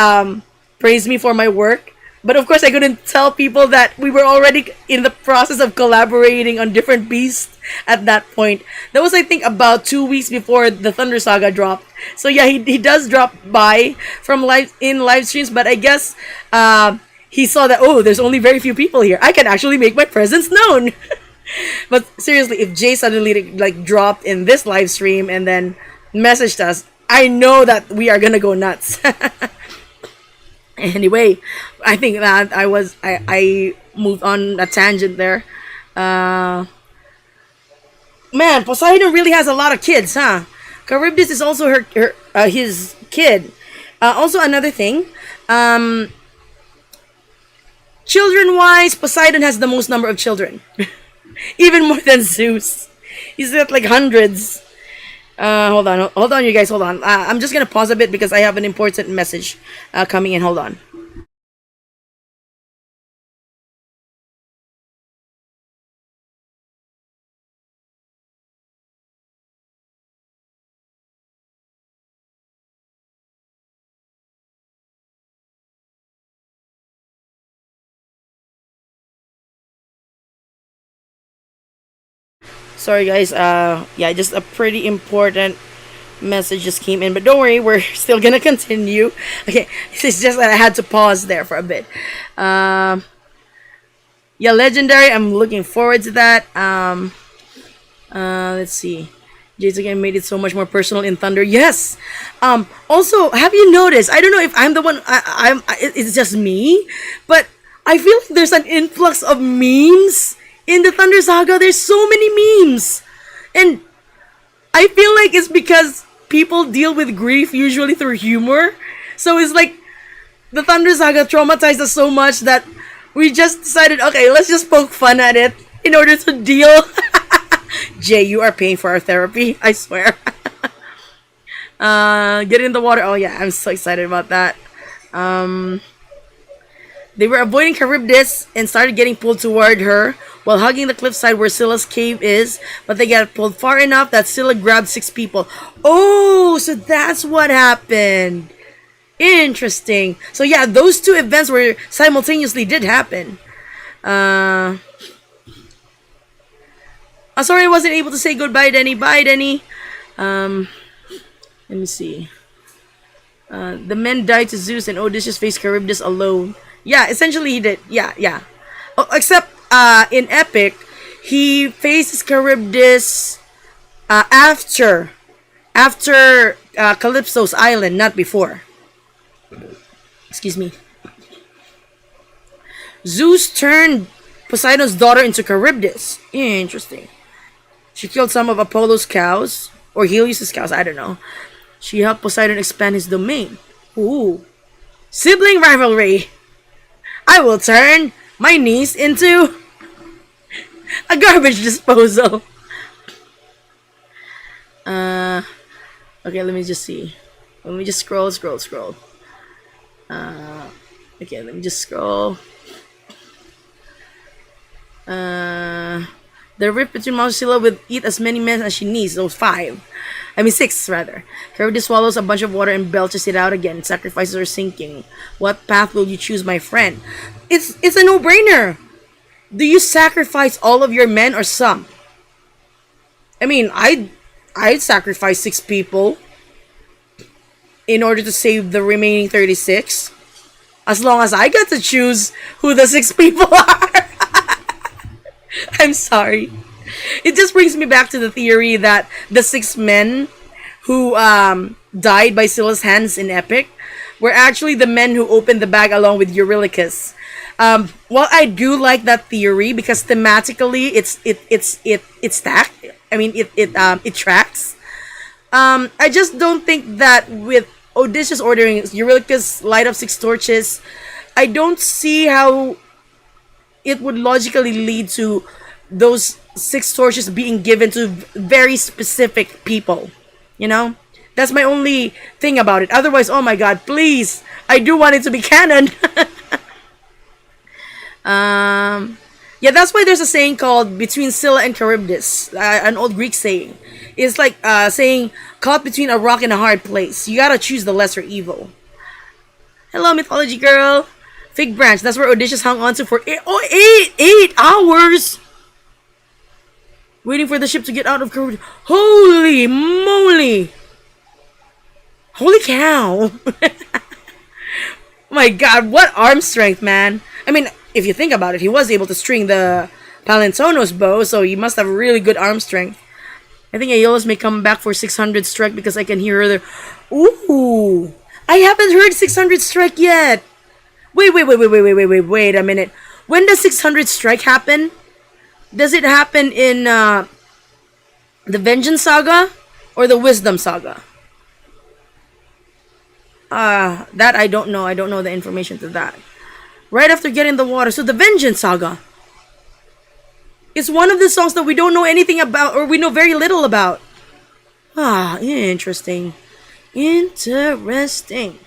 praise me for my work. But of course, I couldn't tell people that we were already in the process of collaborating on different beasts at that point. That was, I think, about 2 weeks before the Thunder Saga dropped. So yeah, he does drop by from live streams, but I guess he saw that, oh, there's only very few people here. I can actually make my presence known. But seriously, if Jay suddenly dropped in this live stream and then messaged us, I know that we are gonna go nuts. Anyway, I think that I moved on a tangent there. Man, Poseidon really has a lot of kids, huh? Charybdis is also his kid. Also, another thing, children-wise, Poseidon has the most number of children. Even more than Zeus. He's got hundreds. Hold on, you guys, hold on. I'm just gonna pause a bit because I have an important message coming in. Hold on. Sorry guys, yeah, just a pretty important message just came in, but don't worry, we're still gonna continue. Okay, it's just that I had to pause there for a bit. Yeah, legendary. I'm looking forward to that. Let's see. Jade's again made it so much more personal in Thunder. Yes. Also, have you noticed? I don't know if I'm the one. It's just me, but I feel like there's an influx of memes in the Thunder Saga. There's so many memes, and I feel like it's because people deal with grief usually through humor. So it's like the Thunder Saga traumatized us so much that we just decided, okay, let's just poke fun at it in order to deal. Jay, you are paying for our therapy, I swear. Get in the water. Oh yeah, I'm so excited about that. They were avoiding Charybdis and started getting pulled toward her while hugging the cliffside where Scylla's cave is, but they got pulled far enough that Scylla grabbed 6 people. Oh, so that's what happened. Interesting. So yeah, those 2 events were simultaneously did happen. I'm sorry I wasn't able to say goodbye, Denny. Bye, Denny. Let me see. The men died to Zeus and Odysseus faced Charybdis alone. Yeah, essentially he did. Yeah. Oh, except in Epic, he faces Charybdis after Calypso's island, not before. Excuse me. Zeus turned Poseidon's daughter into Charybdis. Interesting. She killed some of Apollo's cows, or Helios' cows, I don't know. She helped Poseidon expand his domain. Ooh. Sibling rivalry. I will turn my niece into a garbage disposal. Okay, let me just see. Let me just scroll. Okay, let me just scroll. The rift between Mount Scylla would eat as many men as she needs. So 5. I mean 6 rather. Charybdis swallows a bunch of water and belches it out again. Sacrifices are sinking. What path will you choose, my friend? It's a no-brainer. Do you sacrifice all of your men or some? I mean, I'd sacrifice 6 people in order to save the remaining 36. As long as I get to choose who the 6 people are. I'm sorry. It just brings me back to the theory that the 6 men who died by Scylla's hands in Epic were actually the men who opened the bag along with Eurylochus. Well, I do like that theory because thematically it's stacked. I mean, it tracks. I just don't think that with Odysseus ordering Eurylochus light up 6 torches, I don't see how it would logically lead to those 6 torches being given to very specific people. You know? That's my only thing about it. Otherwise, oh my god, please! I do want it to be canon! Yeah, that's why there's a saying called between Scylla and Charybdis. An old Greek saying. It's like saying, caught between a rock and a hard place. You gotta choose the lesser evil. Hello, Mythology girl! Fig branch, that's where Odysseus hung on to for 8 hours! Waiting for the ship to get out of Charybdis. Holy moly! Holy cow! My god, what arm strength, man! I mean, if you think about it, he was able to string the Palintonos bow, so he must have really good arm strength. I think Aeolus may come back for 600 strike because I can hear her there. Ooh! I haven't heard 600 strike yet! Wait a minute. When does 600 strike happen? Does it happen in the Vengeance Saga or the Wisdom Saga? That I don't know. I don't know the information to that. Right after getting the water. So the Vengeance Saga. It's one of the songs that we don't know anything about, or we know very little about. Interesting. Interesting.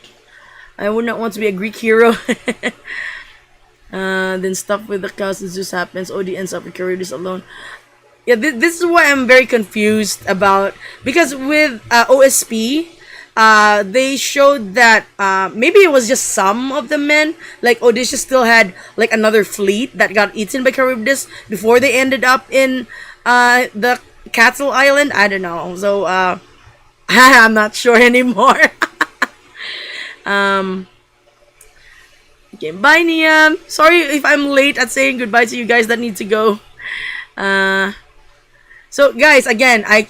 I would not want to be a Greek hero. Then stuff with the cows and Zeus happens. Odie ends up with Charybdis alone. Yeah, this is why I'm very confused about. Because with OSP, they showed that maybe it was just some of the men. Like Odysseus still had like another fleet that got eaten by Charybdis before they ended up in the Castle Island. I don't know. So I'm not sure anymore. Okay, Okay, bye, Niam. Sorry if I'm late at saying goodbye to you guys that need to go. So guys, again, I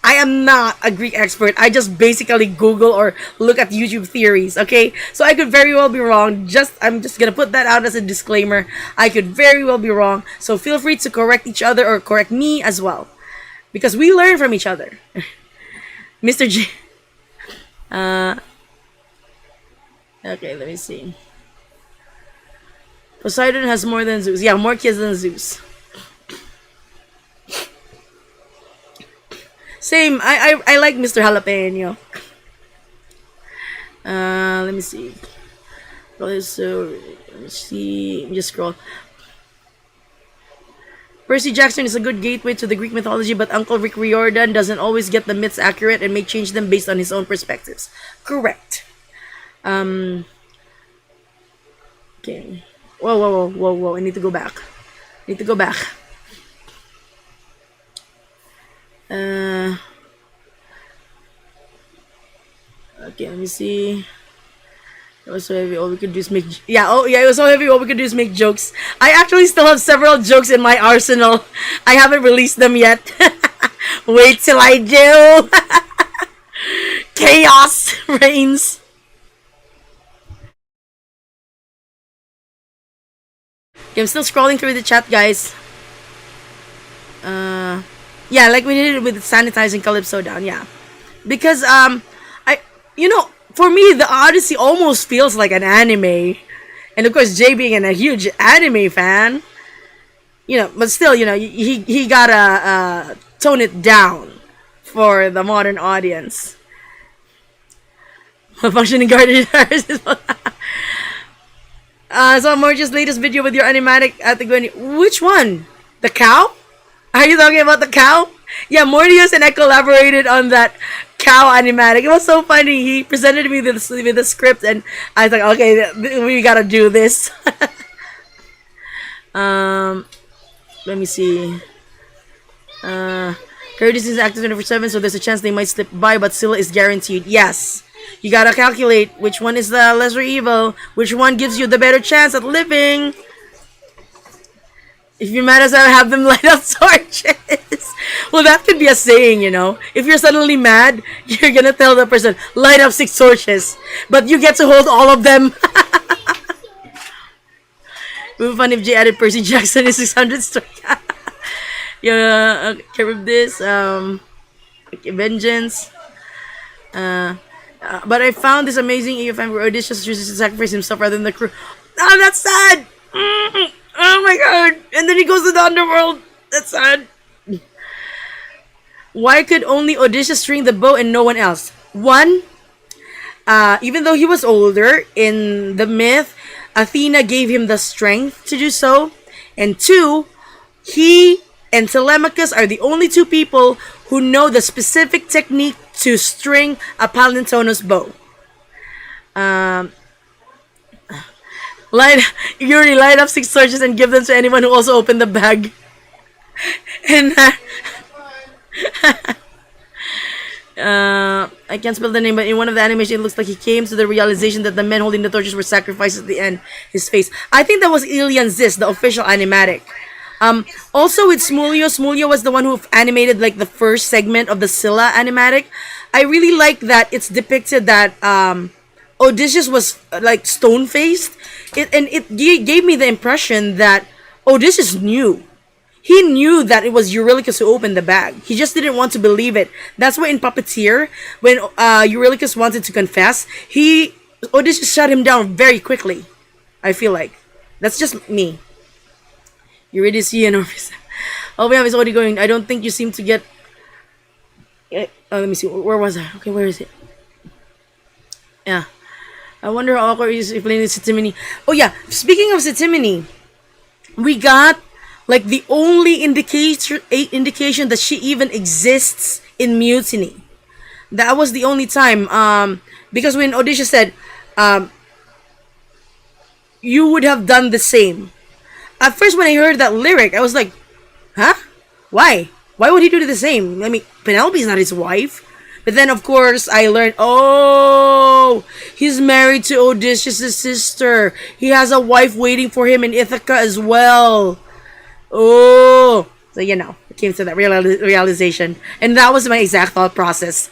am not a Greek expert. I just basically Google or look at YouTube theories, okay? So I could very well be wrong. I'm just gonna put that out as a disclaimer. I could very well be wrong. So feel free to correct each other or correct me as well. Because we learn from each other. Mr. J. Okay, let me see. Poseidon has more than Zeus. Yeah, more kids than Zeus. Same. I like Mr. Jalapeno. Let me see. So let me see. Just scroll. Percy Jackson is a good gateway to the Greek mythology, but Uncle Rick Riordan doesn't always get the myths accurate and may change them based on his own perspectives. Correct. Okay. Whoa. I need to go back. Okay, let me see. It was so heavy. All we could do is make... it was so heavy. All we could do is make jokes. I actually still have several jokes in my arsenal. I haven't released them yet. Wait till I do. Chaos reigns. Okay, I'm still scrolling through the chat, guys. Yeah, like we did it with sanitizing Calypso down, yeah. Because, for me, the Odyssey almost feels like an anime. And of course, Jay being a huge anime fan, but still, he gotta tone it down for the modern audience. Functioning guardian so Morge's latest video with your animatic at the Gwen. Which one? The cow? Are you talking about the cow? Yeah, Mortius and I collaborated on that cow animatic. It was so funny. He presented me with the script, and I was like, okay, we gotta do this. Let me see. Charybdis is active 24/7, so there's a chance they might slip by, but Scylla is guaranteed. Yes. You gotta calculate which one is the lesser evil, which one gives you the better chance at living. If you might as well have them light up torches. Well, that could be a saying, If you're suddenly mad, you're gonna tell the person, light up 6 torches. But you get to hold all of them. It would be fun if Jay added Percy Jackson in 600 story. Yeah, Charybdis, Vengeance. But I found this amazing EFM where Odysseus chooses to sacrifice himself rather than the crew. Oh, that's sad! Oh my god! And then he goes to the underworld. That's sad. Why could only Odysseus string the bow and no one else? One, even though he was older in the myth, Athena gave him the strength to do so. And two, he and Telemachus are the only 2 people who know the specific technique to string a Palintonos bow. Yuri, light up 6 torches and give them to anyone who also opened the bag. And I can't spell the name, but in one of the animations, it looks like he came to the realization that the men holding the torches were sacrificed at the end. His face. I think that was Ilian Zis, the official animatic. Also with Smulio was the one who animated like the first segment of the Scylla animatic. I really like that it's depicted that Odysseus was like stone-faced. It gave me the impression that Odysseus knew. He knew that it was Eurylochus who opened the bag. He just didn't want to believe it. That's why in Puppeteer, when Eurylochus wanted to confess, Odysseus shut him down very quickly. I feel like. That's just me. Eurydice and Orpheus. Oh, we have is already going. I don't think you seem to get... let me see. Where was I? Okay, where is it? Yeah. I wonder how awkward it is explaining Sitimini. Oh yeah, speaking of Sitimini, we got like the only indication that she even exists in Mutiny. That was the only time. Because when Odysseus said, you would have done the same. At first, when I heard that lyric, I was like, huh? Why? Why would he do the same? I mean, Penelope's not his wife. But then, of course, I learned, oh, he's married to Odysseus' sister. He has a wife waiting for him in Ithaca as well. Oh. So, I came to that realization. And that was my exact thought process.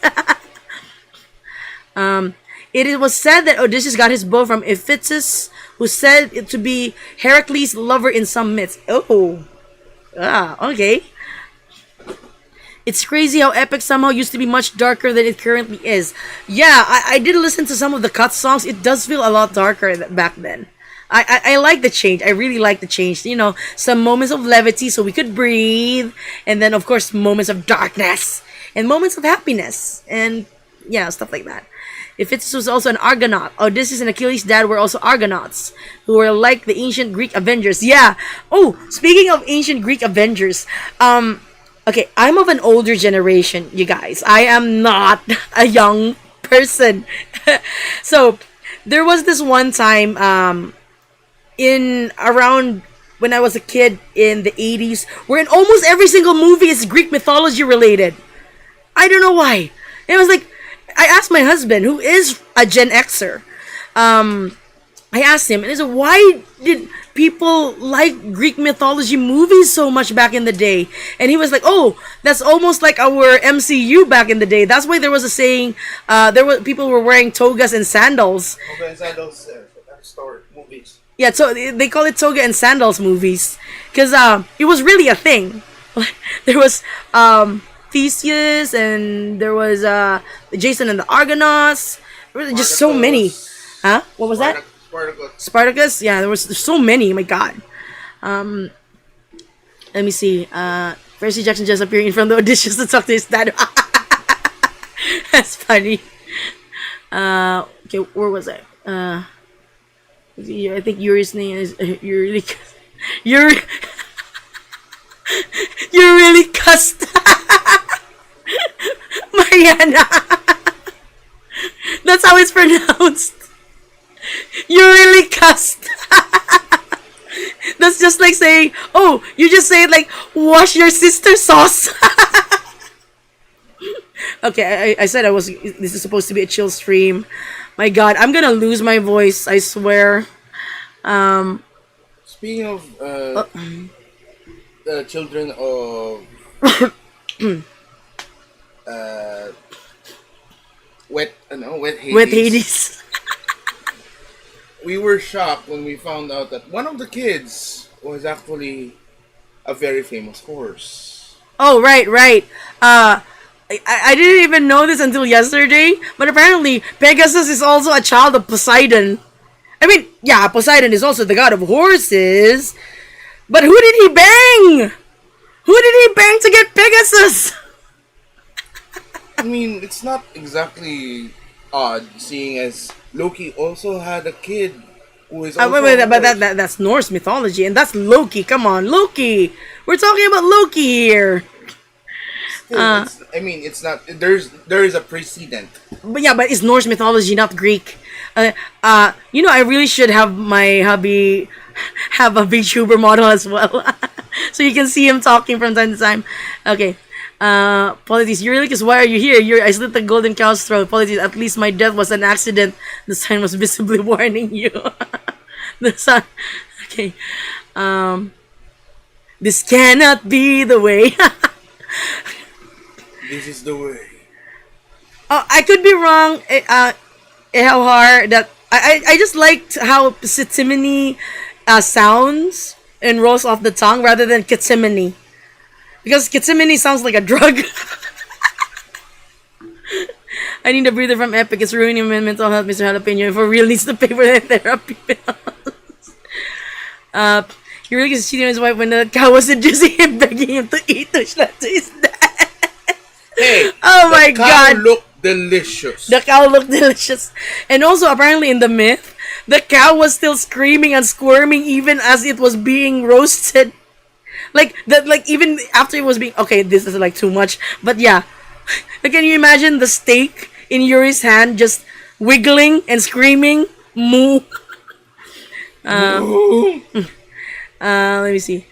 It was said that Odysseus got his bow from Iphitus, who said it to be Heracles' lover in some myths. Oh. Okay. It's crazy how epic somehow used to be much darker than it currently is. Yeah, I did listen to some of the cut songs. It does feel a lot darker back then. I like the change. I really like the change. Some moments of levity so we could breathe. And then, of course, moments of darkness. And moments of happiness. And, stuff like that. Iphitus was also an Argonaut. Odysseus and Achilles' dad were also Argonauts, who were like the ancient Greek Avengers. Yeah. Oh, speaking of ancient Greek Avengers, okay, I'm of an older generation, you guys. I am not a young person. So, there was this one time, in around when I was a kid in the 80s, where in almost every single movie is Greek mythology related. I don't know why. It was like, I asked my husband, who is a Gen Xer, I asked him, and I said, why did people like Greek mythology movies so much back in the day? And he was like, oh, that's almost like our MCU back in the day. That's why there was a saying, people were wearing togas and sandals. Toga and sandals, story movies. Yeah, so they call it toga and sandals movies. Because it was really a thing. There was Theseus, and there was Jason and the Argonauts. There were just so many. Huh? What was that? Spartacus? Yeah, there's so many. Oh my god. Let me see. Percy Jackson just appearing in front of Odysseus to talk to his dad. That's funny. Okay, where was I? I think Yuri's name is Yuri. You're really cussed. Mariana. That's how it's pronounced. You're really cussed. That's just like saying, oh, you just say it like, wash your sister's sauce. Okay, I said this is supposed to be a chill stream. My god, I'm gonna lose my voice, I swear. Speaking of the children of wet Hades. With Hades. We were shocked when we found out that one of the kids was actually a very famous horse. Oh, right. I didn't even know this until yesterday, but apparently Pegasus is also a child of Poseidon. I mean, yeah, Poseidon is also the god of horses, but who did he bang? Who did he bang to get Pegasus? I mean, it's not exactly odd, seeing as Loki also had a kid who is also but that's Norse mythology, and that's Loki. Come on, Loki. We're talking about Loki here. It's not. There is a precedent. But it's Norse mythology, not Greek. I really should have my hubby have a VTuber model as well, so you can see him talking from time to time. Okay. Apologies, Eurylicus, why are you here? I slit the golden cow's throat. Apologies, at least my death was an accident. The sign was visibly warning you. The sign. Okay. This cannot be the way. This is the way. I could be wrong, Ehauhar, that I just liked how Sitimini sounds and rolls off the tongue rather than Kitsimini. Because Kitsimini sounds like a drug. I need a breather from Epic. It's ruining my mental health, Mr. Jalapeno. For real, needs to pay for their therapy bills. He really gets cheating on his wife when the cow was seducing him, begging him to eat to his dad. Hey, oh my god. The cow looked delicious. The cow looked delicious. And also, apparently in the myth, the cow was still screaming and squirming even as it was being roasted. Like even after it was being, okay, this is like too much, but yeah. Can you imagine the steak in Yuri's hand just wiggling and screaming moo? Let me see.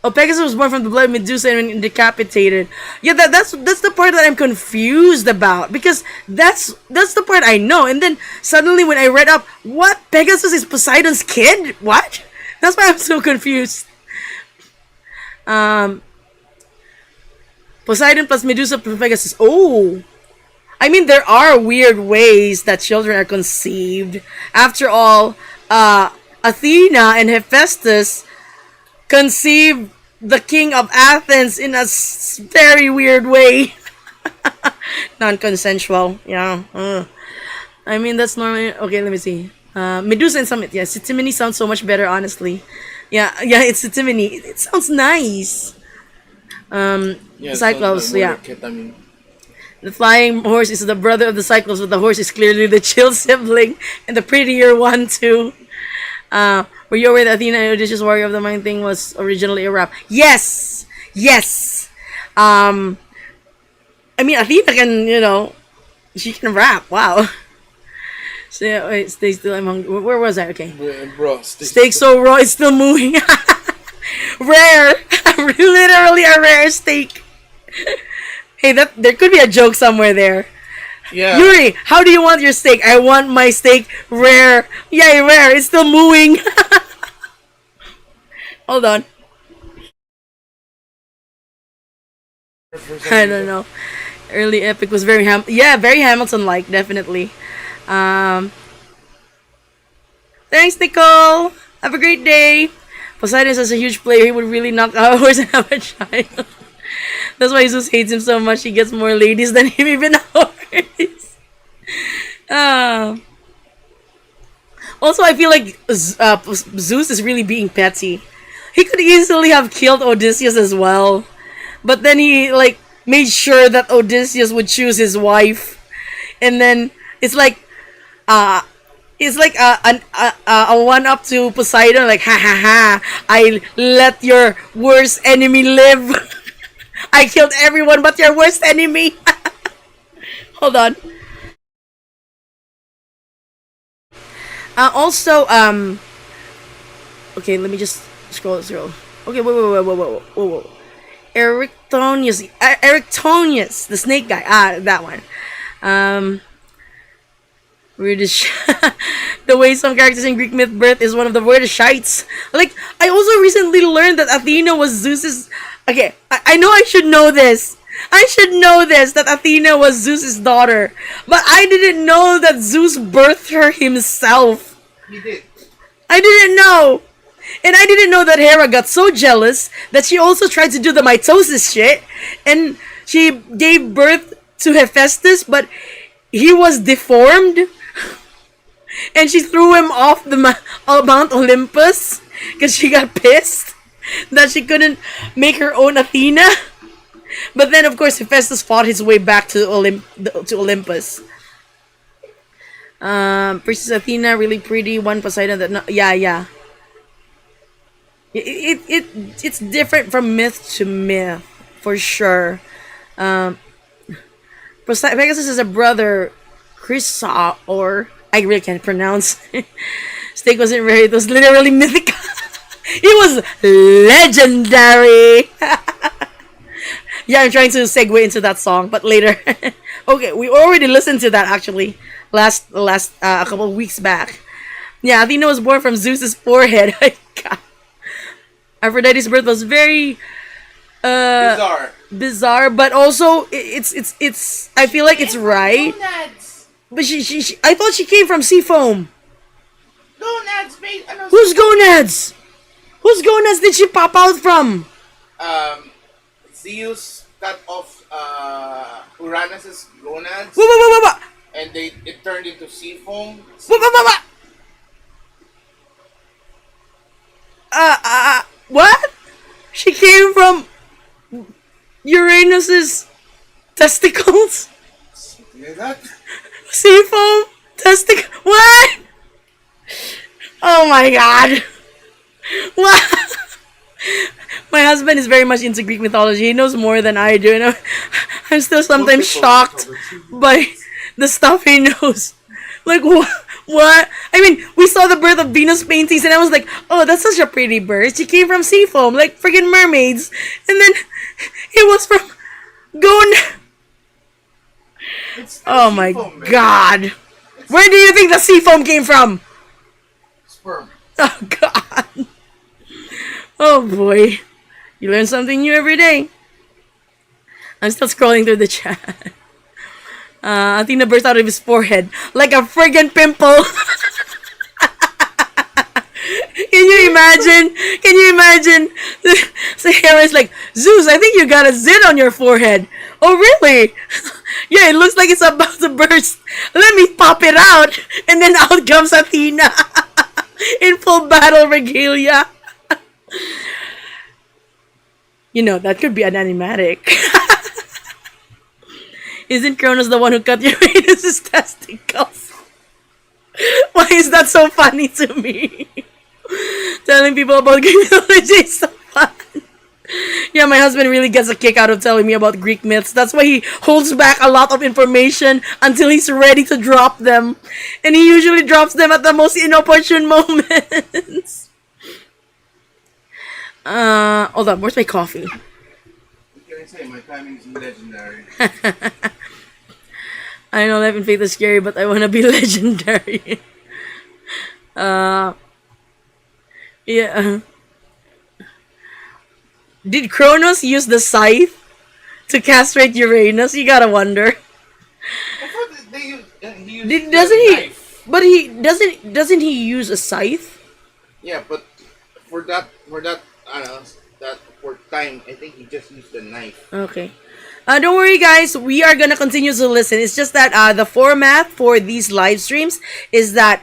Oh, Pegasus was born from the blood of Medusa and decapitated. Yeah, that's the part that I'm confused about, because that's the part I know. And then suddenly when I read up, what, Pegasus is Poseidon's kid? What? That's why I'm so confused. Poseidon plus Medusa plus Pegasus. Oh, I mean, there are weird ways that children are conceived. After all, Athena and Hephaestus conceived the king of Athens in a very weird way. Non-consensual. Yeah. I mean, that's normally... Okay, let me see. Medusa and Summit. Yeah, Sitimini sounds so much better, honestly. Yeah, it's Sitimini. It sounds nice. Cyclops, yeah. Ketamine. The flying horse is the brother of the Cyclops, but the horse is clearly the chill sibling, and the prettier one, too. Were you aware that Athena and Odysseus Warrior of the Mind thing was originally a rap? Yes! Yes! I mean, Athena can, she can rap. Wow. So, yeah, wait, stay still, I'm hungry. Where was I? Okay. Bro, Steak so raw, it's still moving. Rare! Literally a rare steak. Hey, there could be a joke somewhere there. Yeah. Yuri, how do you want your steak? I want my steak rare. Yeah, rare. It's still mooing. Hold on. I don't know. Early epic was very very Hamilton-like, definitely. Thanks, Nicole. Have a great day. Poseidon is such a huge player. He would really knock out a horse and have a child. That's why Jesus hates him so much. He gets more ladies than him, even horse. Also, I feel like Zeus is really being petty. He could easily have killed Odysseus as well, but then he made sure that Odysseus would choose his wife, and then it's like a one up to Poseidon, like, ha ha ha, I let your worst enemy live. I killed everyone but your worst enemy. Hold on. Also, okay, let me just scroll. Okay, whoa. Erectonius, the snake guy. That one. Weirdest. The way some characters in Greek myth birth is one of the weirdest shites. Like, I also recently learned that Athena was Zeus's. Okay, I know I should know this. That Athena was Zeus's daughter. But I didn't know that Zeus birthed her himself. He did. I didn't know. And I didn't know that Hera got so jealous that she also tried to do the mitosis shit. And she gave birth to Hephaestus, but he was deformed. And she threw him off the Mount Olympus because she got pissed that she couldn't make her own Athena. But then, of course, Hephaestus fought his way back to Olympus. Princess Athena, really pretty. One Poseidon that yeah. It's different from myth to myth for sure. Pegasus is a brother, or I really can't pronounce. Steak wasn't rare; it was literally mythic. It was legendary. Yeah, I'm trying to segue into that song, but later. Okay, we already listened to that actually last a couple of weeks back. Yeah, Athena was born from Zeus's forehead. God. Aphrodite's birth was very bizarre, but also it's I feel like it's right. Gonads. But she I thought she came from sea foam. Gonads, mate. Whose gonads? Whose gonads did she pop out from? Zeus cut off Uranus's gonads. What? And it turned into sea foam. What? She came from Uranus's testicles? Something like that. Sea foam? What? Oh my god. What? My husband is very much into Greek mythology. He knows more than I do. And I'm still sometimes shocked by the stuff he knows. Like, What? I mean, we saw the birth of Venus paintings, and I was like, oh, that's such a pretty bird. She came from sea foam, like friggin' mermaids. And then it was from going. Oh my god. Where do you think the sea foam came from? Sperm. Oh god. Oh boy. You learn something new every day. I'm still scrolling through the chat. Athena burst out of his forehead like a friggin' pimple. Can you imagine? Can you imagine? So Hera's like, Zeus, I think you got a zit on your forehead. Oh, really? Yeah, it looks like it's about to burst. Let me pop it out. And then out comes Athena in full battle regalia. You know, that could be an animatic. Isn't Cronus the one who cut Uranus' testicles? Why is that so funny to me? Telling people about Greek mythology is so fun. Yeah, my husband really gets a kick out of telling me about Greek myths. That's why he holds back a lot of information until he's ready to drop them. And he usually drops them at the most inopportune moments. Hold on, where's my coffee? What can I say? My timing is legendary. I know Life and Faith is scary, but I want to be legendary. Yeah. Did Kronos use the scythe to castrate Uranus? You gotta wonder. I thought he used Doesn't he? knife. But he doesn't he use a scythe? Yeah, but for that, I don't know, that for time, I think he just used the knife. Okay. Don't worry, guys. We are gonna continue to listen. It's just that the format for these live streams is that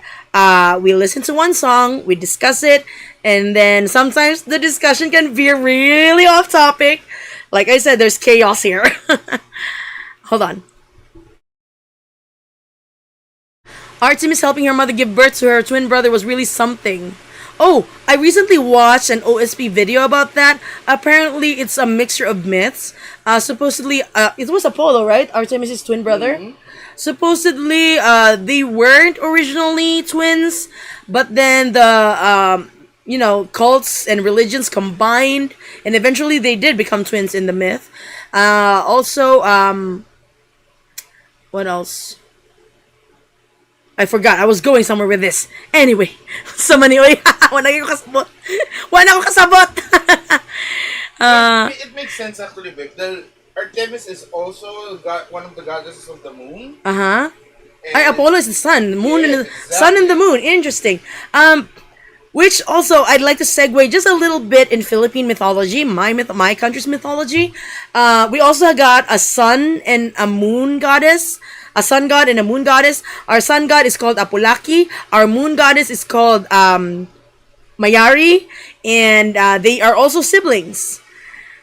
we listen to one song, we discuss it, and then sometimes the discussion can veer really off topic. Like I said, there's chaos here. Hold on. Artemis helping her mother give birth to her twin brother was really something. Oh, I recently watched an OSP video about that. Apparently, it's a mixture of myths. Supposedly, it was Apollo, right? Artemis' twin brother. Mm-hmm. Supposedly, they weren't originally twins, but then the cults and religions combined, and eventually they did become twins in the myth. Also, what else? I forgot. I was going somewhere with this. Anyway, so many. Wala ko kasabot. It makes sense actually, Vic. Artemis is also one of the goddesses of the moon. Apollo is the sun, the moon, Yeah, and the exactly. sun and the moon. Interesting. Which also I'd like to segue just a little bit in Philippine mythology, my country's mythology. We also got a sun and a moon goddess. A sun god and a moon goddess. Our sun god is called Apulaki. Our moon goddess is called Mayari. And they are also siblings.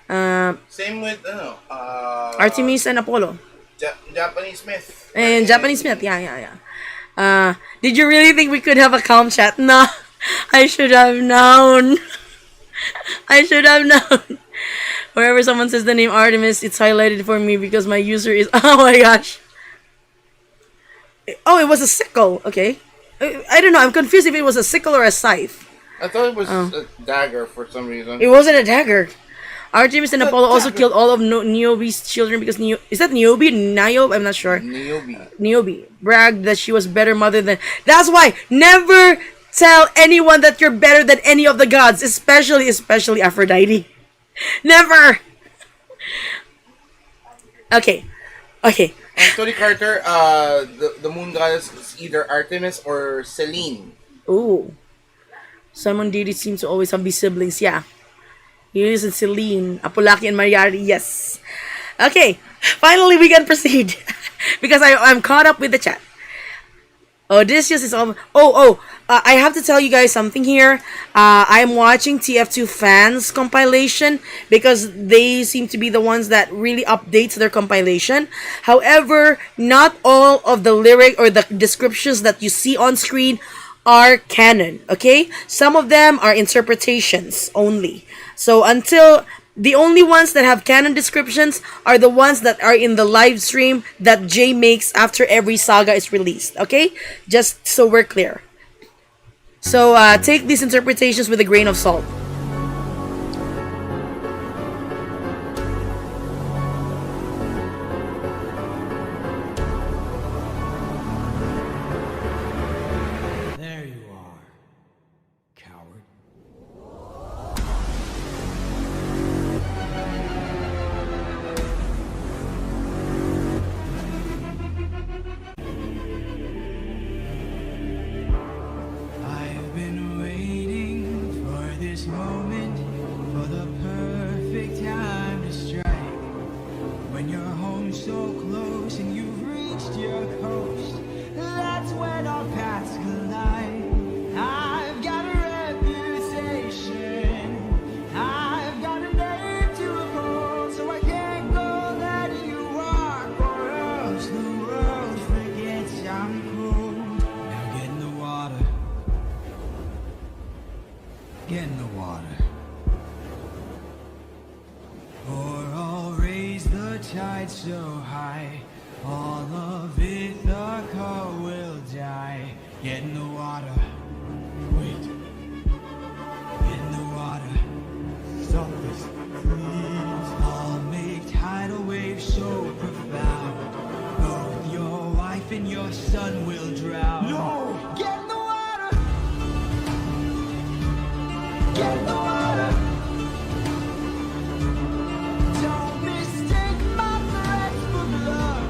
Same with Artemis and Apollo. Japanese myth. And Japanese myth. Yeah. Did you really think we could have a calm chat? No. I should have known. I should have known. Wherever someone says the name Artemis, it's highlighted for me because my user is... Oh my gosh. Oh, it was a sickle. Okay. I don't know. I'm confused if it was a sickle or a scythe. I thought it was a dagger for some reason. It wasn't a dagger. Artemis and Apollo also killed all of Niobe's children because is that Niobe? Niobe? I'm not sure. Niobe bragged that she was better mother than... That's why! Never tell anyone that you're better than any of the gods. Especially Aphrodite. Never! Okay. And Tony Carter, the moon goddess is either Artemis or Selene. Ooh. Simon Didi seem to always be siblings. Yeah. Uranus and Selene. Apulaki and Mayari. Yes. Okay. Finally, we can proceed. Because I'm caught up with the chat. Odysseus is all... I have to tell you guys something here. I'm watching TF2 fans compilation because they seem to be the ones that really updates their compilation. However, not all of the lyric or the descriptions that you see on screen are canon, okay? Some of them are interpretations only. So until The only ones that have canon descriptions are the ones that are in the live stream that Jay makes after every saga is released. Okay? Just so we're clear. So take these interpretations with a grain of salt. There you are, coward. I've been waiting for this moment, for the perfect time to strike. When you're home so close and you've reached your coast, that's when our paths collide. I've got a reputation, I've got a name to uphold, so I can't go letting you walk, or else the world forgets I'm cold. Now get in the water. Get in the water. Or I'll raise the tide so high, all of it the car will die. Get in the water. Wait. Get in the water. Stop this, please. I'll make tidal waves so profound, both your wife and your son will drown. No! Get in the water! Get in the water! Don't mistake my threats for love.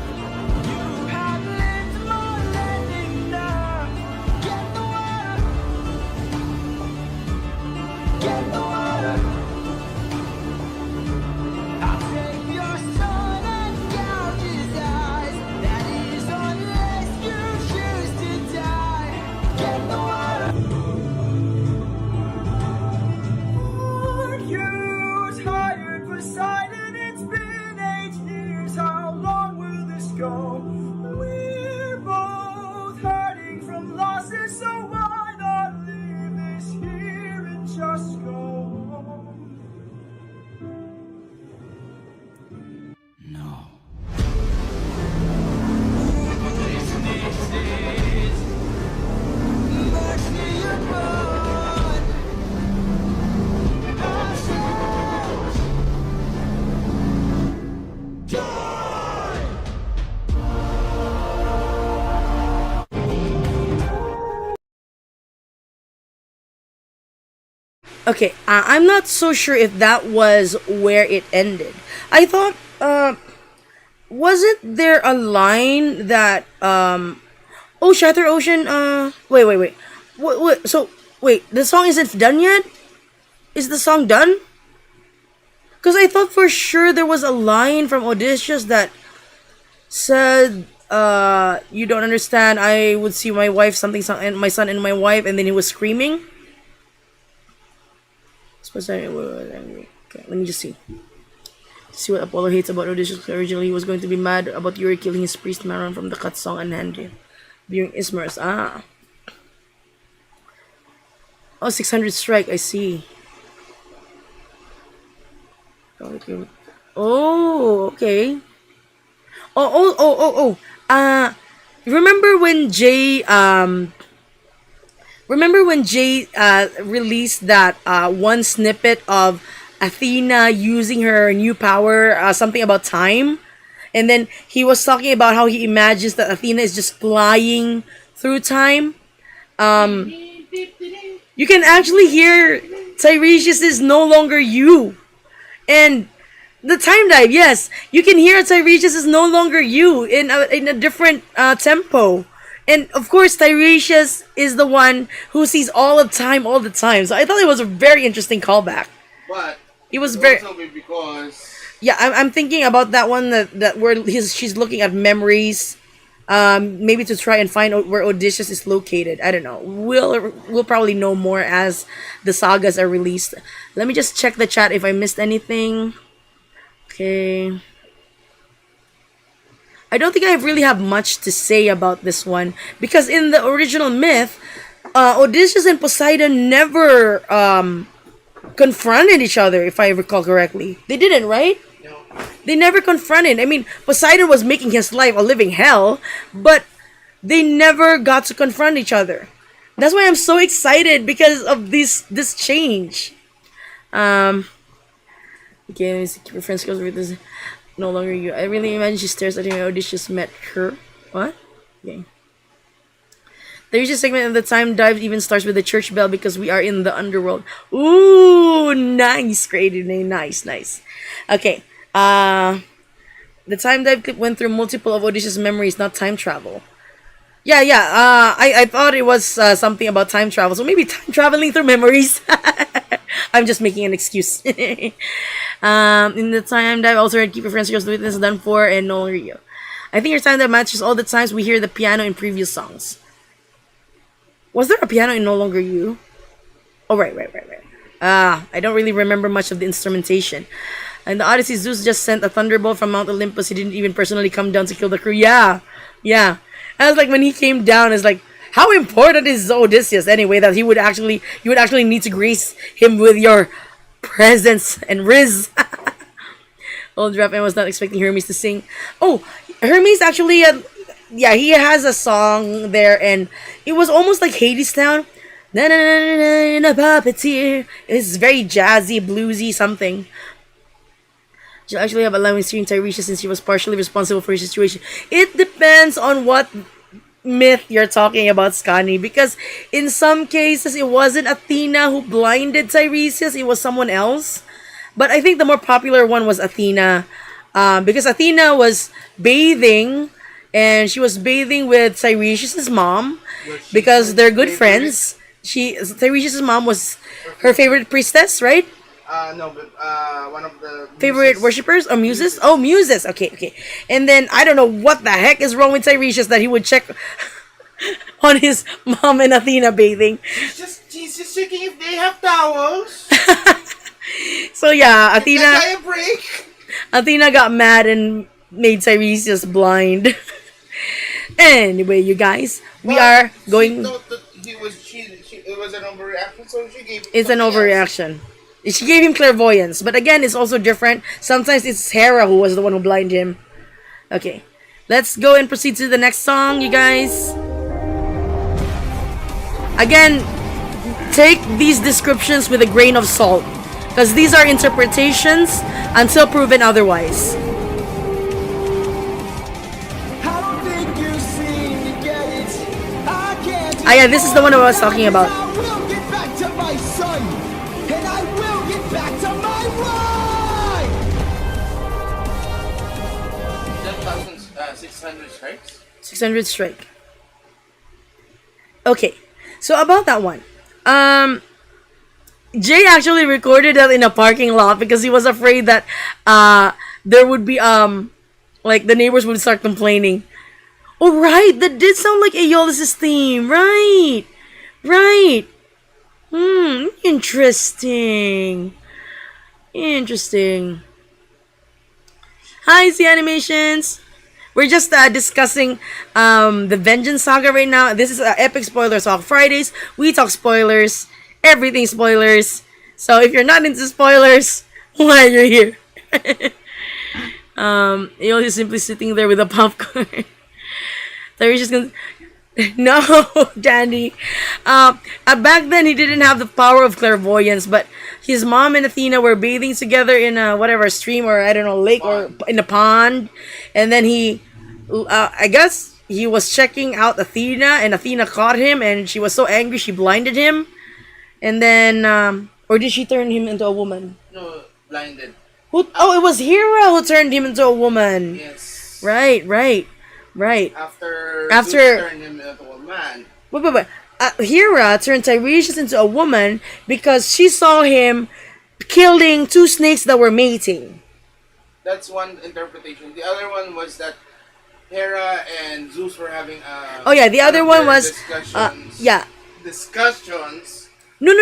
You have lived more than enough. Get in the water. Get in the water. I'll take your son and gouge his eyes. That is unless you choose to die. Get in the water. Are you tired, Poseidon? It's been 8 years. How long will this go? We're both hurting from losses, so why not leave this here and just go home? No. This is mercy upon ourselves. Okay, I'm not so sure if that was where it ended. I thought, wasn't there a line that, oh, Shatter Ocean, wait. Wait, the song isn't done yet? Is the song done? Because I thought for sure there was a line from Odysseus that said, you don't understand, I would see my wife, and my son and my wife, and then he was screaming. Okay, let me just see. See what Apollo hates about Odysseus. Originally, he was going to be mad about Yuri killing his priest Maron from the cut song and Henry during Ismarus. Oh, 600 strike, I see. Oh, okay. Remember when Jay released that one snippet of Athena using her new power, something about time? And then he was talking about how he imagines that Athena is just flying through time. You can actually hear Tiresias is no longer you. And the time dive, yes, you can hear Tiresias is no longer you in a different tempo. And of course, Tiresias is the one who sees all of time all the time. So I thought it was a very interesting callback. But it was very also because yeah. I'm thinking about that one that where she's looking at memories, maybe to try and find out where Odysseus is located. I don't know. We'll probably know more as the sagas are released. Let me just check the chat if I missed anything. Okay. I don't think I really have much to say about this one because in the original myth, Odysseus and Poseidon never confronted each other, if I recall correctly. They didn't, right? No. They never confronted. I mean, Poseidon was making his life a living hell, but they never got to confront each other. That's why I'm so excited because of this change. Okay, let me see. Keep your friends close with this. No longer you. I really imagine she stares at him. Odysseus met her. What? Okay. The usual segment of the time dive even starts with the church bell because we are in the underworld. Ooh, nice, creative name, nice. Okay, the time dive clip went through multiple of Odysseus' memories, not time travel. Yeah. I thought it was something about time travel, so maybe time traveling through memories. I'm just making an excuse. In the time dive, also keep your friends close to witness done for and no longer you. I think your time dive matches all the times we hear the piano in previous songs. Was there a piano in No Longer You? Oh, right. I don't really remember much of the instrumentation. And the Odyssey, Zeus just sent a thunderbolt from Mount Olympus. He didn't even personally come down to kill the crew. Yeah. And I was like, when he came down, it's like, how important is Odysseus anyway that you would actually need to grace him with your presence and riz. Old Raphael was not expecting Hermes to sing. Oh, Hermes actually... he has a song there, and it was almost like Hades Town. Na na na na na puppeteer. It's very jazzy, bluesy, something. She'll actually have allowing steering Tiresias since she was partially responsible for his situation. It depends on what myth you're talking about, Scani, because in some cases it wasn't Athena who blinded Tiresias, it was someone else. But I think the more popular one was Athena, because Athena was bathing. And she was bathing with Tiresias' mom because they're good friends. Tiresias' mom was her favorite priestess, right? No, but one of the favorite worshippers or muses? Oh, muses. Okay. And then I don't know what the heck is wrong with Tiresias that he would check on his mom and Athena bathing. He's just checking if they have towels. So yeah, Athena. Give that guy a break. Athena got mad and made Tiresias blind. Anyway, you guys, we are going. It was an overreaction, so she gave. It's an overreaction. She gave him clairvoyance, but again, it's also different. Sometimes it's Hera who was the one who blinded him. Okay, let's go and proceed to the next song, you guys. Again, take these descriptions with a grain of salt, because these are interpretations until proven otherwise. Yeah, this is the one I was talking about. I will get back to my son, and I will get back to my wife. 1,600 strikes. 600 strike. Okay, so about that one, Jay actually recorded that in a parking lot because he was afraid that there would be like the neighbors would start complaining. Oh, right. That did sound like Aeolus' theme. Right. Interesting. Hi, Z Animations. We're just discussing the Vengeance Saga right now. This is Epic Spoiler Talk Fridays. We talk spoilers. Everything spoilers. So if you're not into spoilers, why are you here? Aeolus is simply sitting there with a popcorn. They're just gonna... No, Dandy. Back then, he didn't have the power of clairvoyance, but his mom and Athena were bathing together in a whatever stream or I don't know lake or in a pond, and then he, I guess he was checking out Athena, and Athena caught him, and she was so angry she blinded him, and then or did she turn him into a woman? No, blinded. Who? Oh, it was Hera who turned him into a woman. Yes. Right. After Zeus turned him into a man. Wait. Hera turned Tiresias into a woman because she saw him killing two snakes that were mating. That's one interpretation. The other one was that Hera and Zeus were having the other one was discussions. No.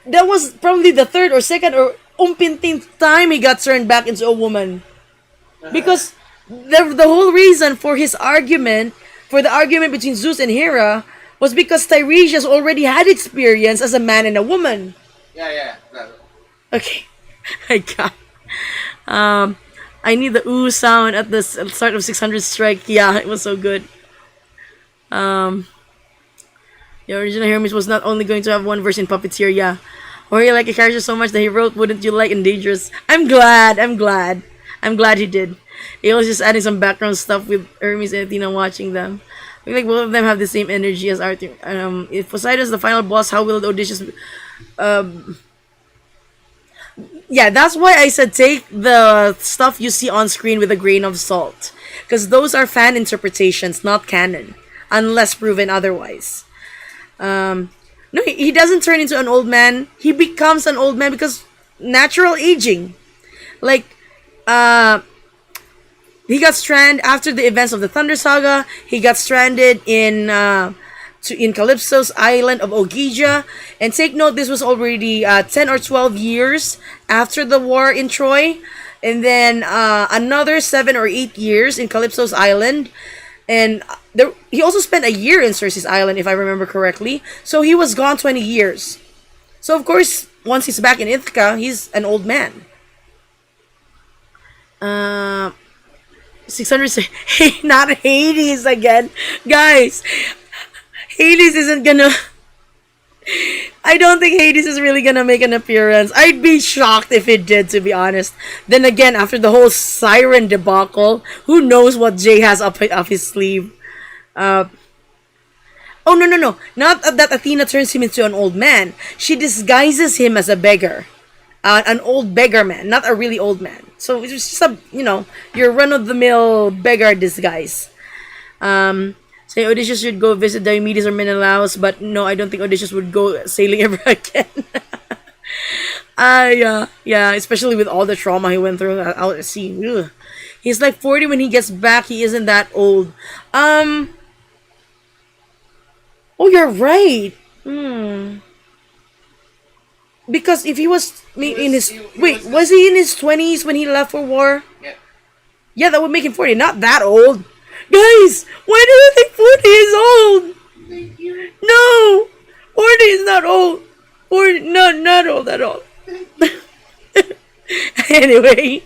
That was probably the third or second or umpinteenth time he got turned back into a woman. Because the whole reason for the argument between Zeus and Hera was because Tiresias already had experience as a man and a woman. Yeah. Okay. I got. I need the ooh sound at the start of 600 strike. Yeah, it was so good. The original Hermes was not only going to have one verse in Puppeteer, yeah. Or you like a character so much that he wrote, wouldn't you like in Dangerous? I'm glad he did. He was just adding some background stuff with Hermes and Athena watching them. I feel like both of them have the same energy as Arthur. If Poseidon's the final boss, how will Odysseus... Yeah, that's why I said take the stuff you see on screen with a grain of salt. Because those are fan interpretations, not canon. Unless proven otherwise. No, he doesn't turn into an old man. He becomes an old man because natural aging. Like, he got stranded after the events of the Thunder Saga. He got stranded in Calypso's island of Ogygia. And take note, this was already 10 or 12 years after the war in Troy. And then another 7 or 8 years in Calypso's island. And he also spent a year in Circe's island, if I remember correctly. So he was gone 20 years. So, of course, once he's back in Ithaca, he's an old man. 600... Hey, not Hades again. Guys, Hades isn't gonna... I don't think Hades is really gonna make an appearance. I'd be shocked if it did, to be honest. Then again, after the whole Siren debacle, who knows what Jay has up his sleeve. Oh, no. Not that Athena turns him into an old man. She disguises him as a beggar. An old beggar man, not a really old man. So it's just a, your run-of-the-mill beggar disguise. Say Odysseus should go visit Diomedes or Menelaus, but no, I don't think Odysseus would go sailing ever again. Yeah, especially with all the trauma he went through out at sea. Ugh. He's like 40 when he gets back. He isn't that old. Oh, you're right. Because if he was in his... Wait, was he in his 20s when he left for war? Yeah. Yeah, that would make him 40. Not that old. Guys, why do you think 40 is old? Thank you. No! 40 is not old. 40, not old at all. Anyway,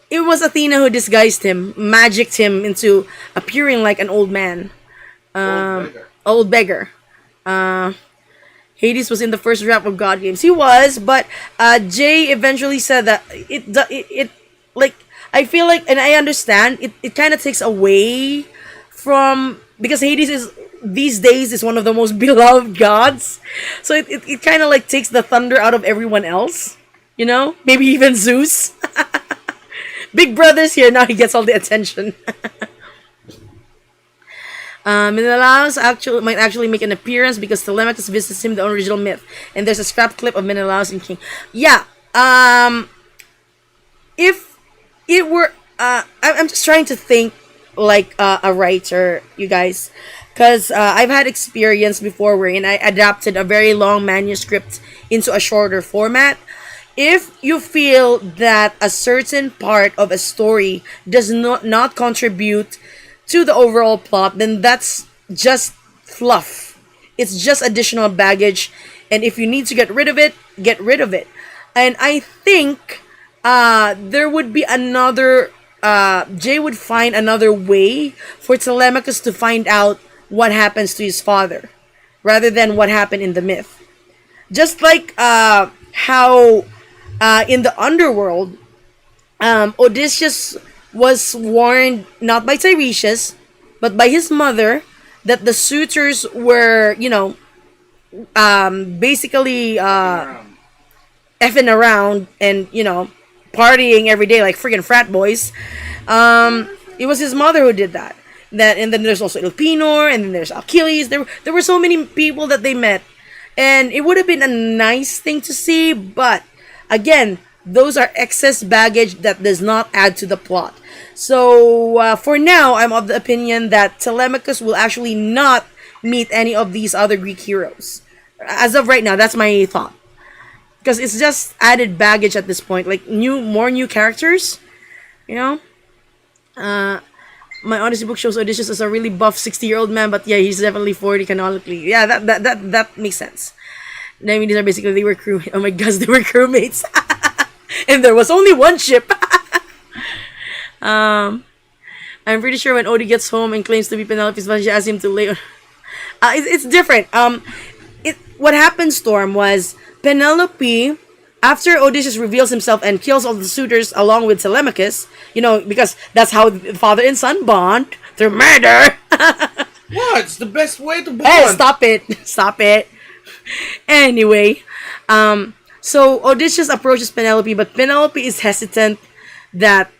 it was Athena who disguised him, magicked him into appearing like an old man. Old beggar. Hades was in the first draft of God Games. He was, but Jay eventually said that it like, I feel like, and I understand, it kind of takes away from, because Hades is, these days, is one of the most beloved gods. So it kind of like takes the thunder out of everyone else. Maybe even Zeus. Big Brother's here, now he gets all the attention. Menelaus might actually make an appearance because Telemachus visits him in the original myth. And there's a scrap clip of Menelaus and King. Yeah, if it were... I'm just trying to think like a writer, you guys. Because I've had experience before wherein I adapted a very long manuscript into a shorter format. If you feel that a certain part of a story does not contribute to the overall plot, then that's just fluff. It's just additional baggage. And if you need to get rid of it, get rid of it. And I think there would be another... Jay would find another way for Telemachus to find out what happens to his father, rather than what happened in the myth. Just like how in the underworld, Odysseus was warned not by Tiresias, but by his mother, that the suitors were, basically effing around and, partying every day like freaking frat boys. It was his mother who did that. And then there's also Elpenor, and then there's Achilles. There were so many people that they met. And it would have been a nice thing to see, but again, those are excess baggage that does not add to the plot. So, for now, I'm of the opinion that Telemachus will actually not meet any of these other Greek heroes. As of right now, that's my thought. Because it's just added baggage at this point. Like, more new characters. My Odyssey book shows Odysseus as a really buff 60-year-old man, but yeah, he's definitely 40 canonically. Yeah, that makes sense. I mean, these are basically, they were crew. Oh my gosh, they were crewmates. And there was only one ship. I'm pretty sure when Odie gets home and claims to be Penelope's husband, she asks him to lay on. It's different. What happened, Storm, was Penelope, after Odysseus reveals himself and kills all the suitors along with Telemachus, because that's how the father and son bond, through murder. What? It's the best way to bond. Hey, stop it. Stop it. Anyway, so Odysseus approaches Penelope, but Penelope is hesitant that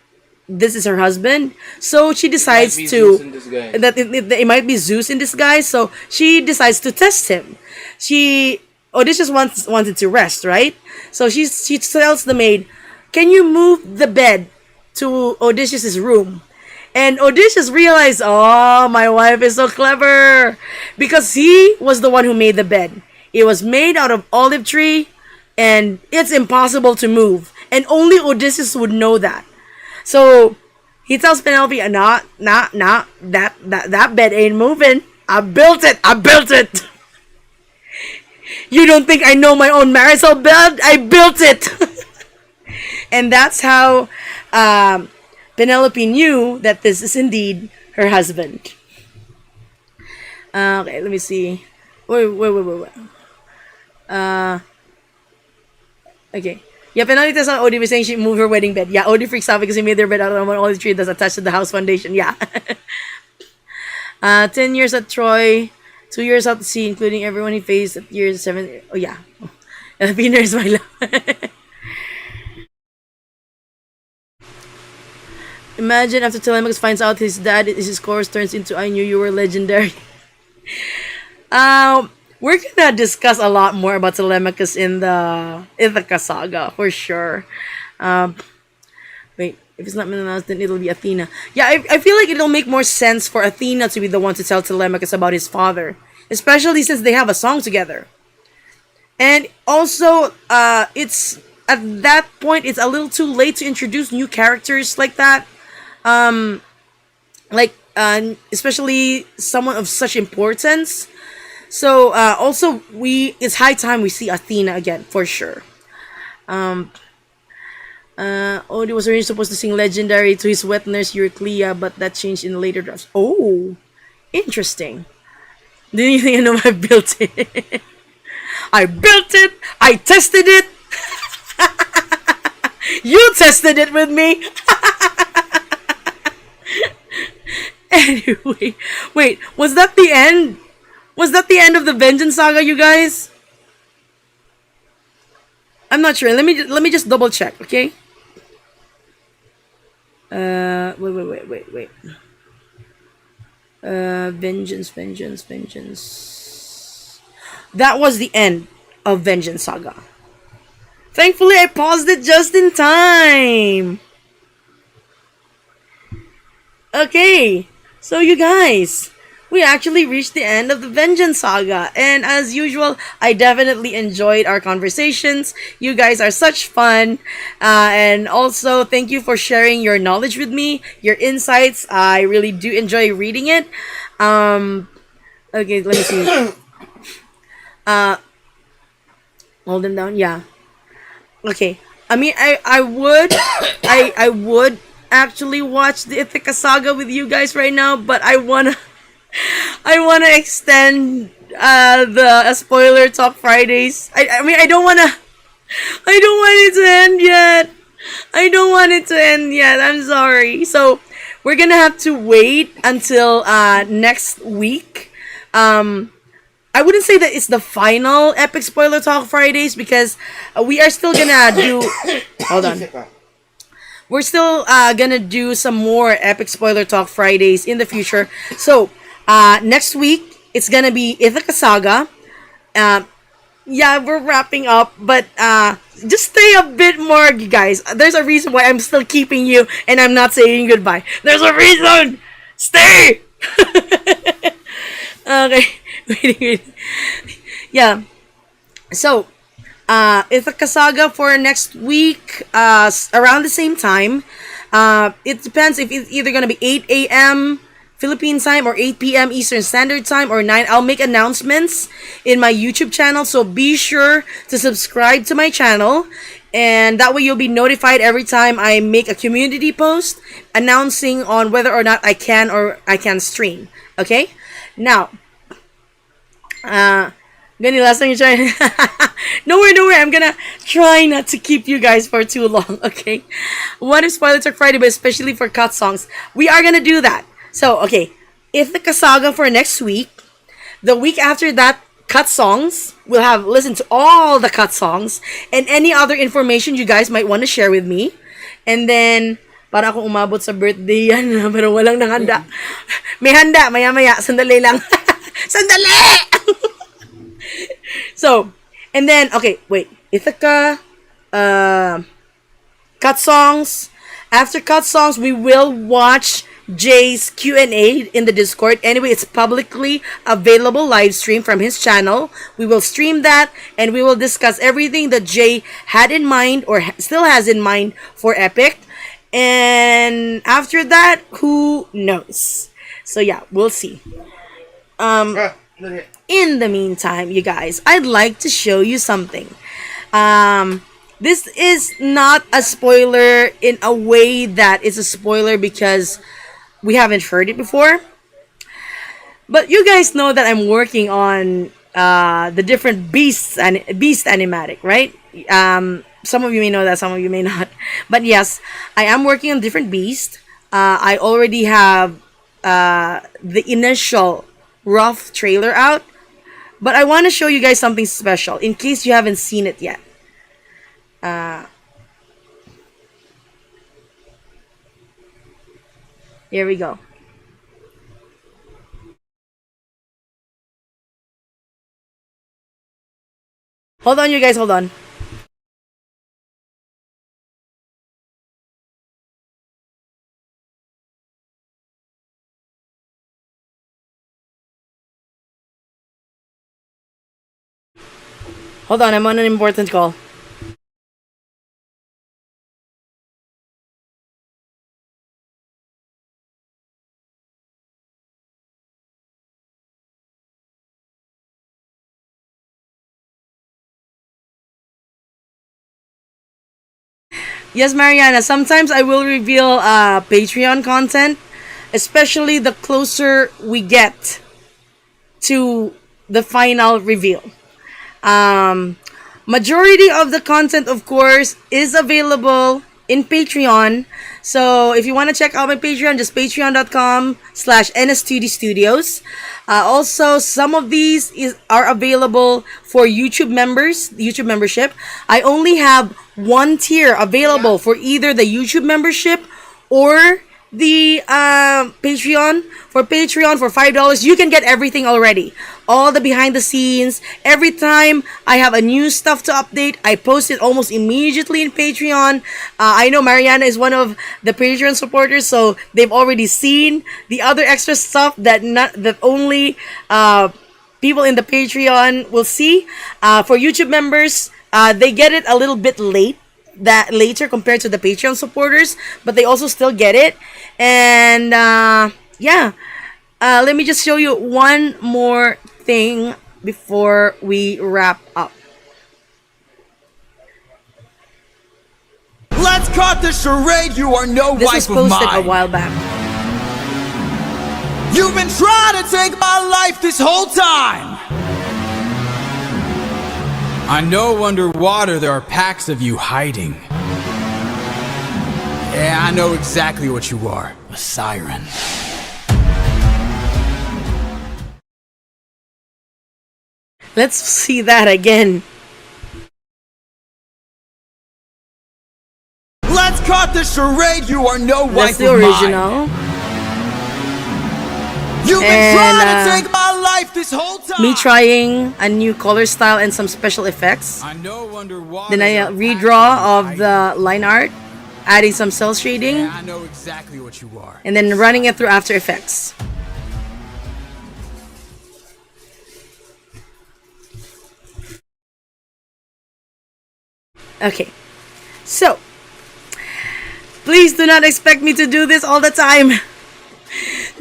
this is her husband, so she decides that it might be Zeus in disguise. So she decides to test him. Odysseus wanted to rest, right? So she tells the maid, "Can you move the bed to Odysseus's room?" And Odysseus realized, oh, my wife is so clever, because he was the one who made the bed. It was made out of olive tree, and it's impossible to move, and only Odysseus would know that. So he tells Penelope, that bed ain't moving. I built it. You don't think I know my own marital bed? I built it. And that's how Penelope knew that this is indeed her husband. Okay, let me see. Wait. Okay. Yeah, Penelope tells Odie was saying she moved her wedding bed. Yeah, Odie freaks out because he made their bed out of one olive tree that's attached to the house foundation. Yeah. 10 years at Troy, 2 years out to sea, including everyone he faced at years 7. Oh, yeah. Filipino is my love. Imagine after Telemachus finds out his dad is his chorus turns into I knew you were legendary. We're gonna discuss a lot more about Telemachus in the Ithaca saga for sure. Wait, if it's not Menelaus, then it'll be Athena. Yeah, I feel like it'll make more sense for Athena to be the one to tell Telemachus about his father, especially since they have a song together. And also, it's at that point it's a little too late to introduce new characters like that. Especially someone of such importance. So also it's high time we see Athena again for sure. Odie was originally supposed to sing Legendary to his wet nurse Euryclea, but that changed in later drafts. Oh, interesting. Didn't you think I know I built it? I built it. I tested it. You tested it with me. Anyway, wait, was that the end? Was that the end of the Vengeance Saga, you guys? I'm not sure. Let me just double check, okay? Wait. Vengeance. That was the end of Vengeance Saga. Thankfully, I paused it just in time. Okay, so you guys, we actually reached the end of the Vengeance Saga, and as usual, I definitely enjoyed our conversations. You guys are such fun, and also thank you for sharing your knowledge with me, your insights. I really do enjoy reading it. Okay, let me see. Hold them down. Yeah. Okay. I mean, I would actually watch the Ithaca Saga with you guys right now, but I wanna extend the spoiler talk Fridays. I mean, I don't want it to end yet. I'm sorry. So we're gonna have to wait until next week. I wouldn't say that it's the final Epic Spoiler Talk Fridays because we are still gonna do. Hold on. We're still gonna do some more Epic Spoiler Talk Fridays in the future. So next week it's gonna be Ithaca Saga. Yeah, we're wrapping up, but just stay a bit more, you guys. There's a reason why I'm still keeping you and I'm not saying goodbye. There's a reason. Stay. Okay. Wait. Yeah. So, Ithaca Saga for next week, around the same time. It depends if it's either gonna be 8 a.m. Philippine time or 8 p.m. Eastern Standard Time or 9. I'll make announcements in my YouTube channel, so be sure to subscribe to my channel, and that way you'll be notified every time I make a community post announcing on whether or not I can stream. Okay? Now, Gani, last time you try. No worry. I'm gonna try not to keep you guys for too long, okay? What if Spoiler Talk Friday, but especially for cut songs? We are gonna do that. So, okay, if the Saga for next week, the week after that, cut songs, we'll have listened to all the cut songs and any other information you guys might want to share with me. And then, para akong umabot sa birthday yan, pero walang nanganda. May handa, maya-maya, sandali lang. Sandali! So, and then, okay, wait. Ithaca, cut songs. After cut songs, we will watch Jay's Q&A in the Discord. Anyway, it's publicly available live stream from his channel. We will stream that, and we will discuss everything that Jay had in mind or still has in mind for Epic. And after that, who knows? So yeah, we'll see. In the meantime, you guys, I'd like to show you something. This is not a spoiler in a way that it's a spoiler because we haven't heard it before. But you guys know that I'm working on the different beast animatic, right? Some of you may know that, some of you may not. But yes, I am working on different beasts. I already have the initial rough trailer out. But I want to show you guys something special in case you haven't seen it yet. Here we go. Hold on, you guys, hold on. Hold on, I'm on an important call. Yes, Mariana, sometimes I will reveal Patreon content, especially the closer we get to the final reveal. Majority of the content, of course, is available in Patreon. So if you want to check out my Patreon, just patreon.com/NS2DStudios. Also, some of these are available for YouTube members, the YouTube membership. I only have one tier available for either the YouTube membership or the Patreon. For Patreon, for $5, you can get everything already. All the behind the scenes. Every time I have a new stuff to update, I post it almost immediately in Patreon. I know Mariana is one of the Patreon supporters, so they've already seen the other extra stuff that only people in the Patreon will see. For YouTube members, they get it a little bit later compared to the Patreon supporters, but they also still get it. And yeah, let me just show you one more thing before we wrap up. Let's cut the charade. You are no This wife was of posted mine. a while back. You've been trying to take my life this whole time. I know underwater there are packs of you hiding. Yeah, I know exactly what you are. A siren. Let's see that again. Let's cut the charade. You are no That's wife the of original. mine. You've been trying to take my life this whole time. Me trying a new color style and some special effects. I know underwater. Then I redraw of the line art, adding some cell shading, Yeah, I know exactly what you are. and then running it through After Effects. Okay, so please do not expect me to do this all the time.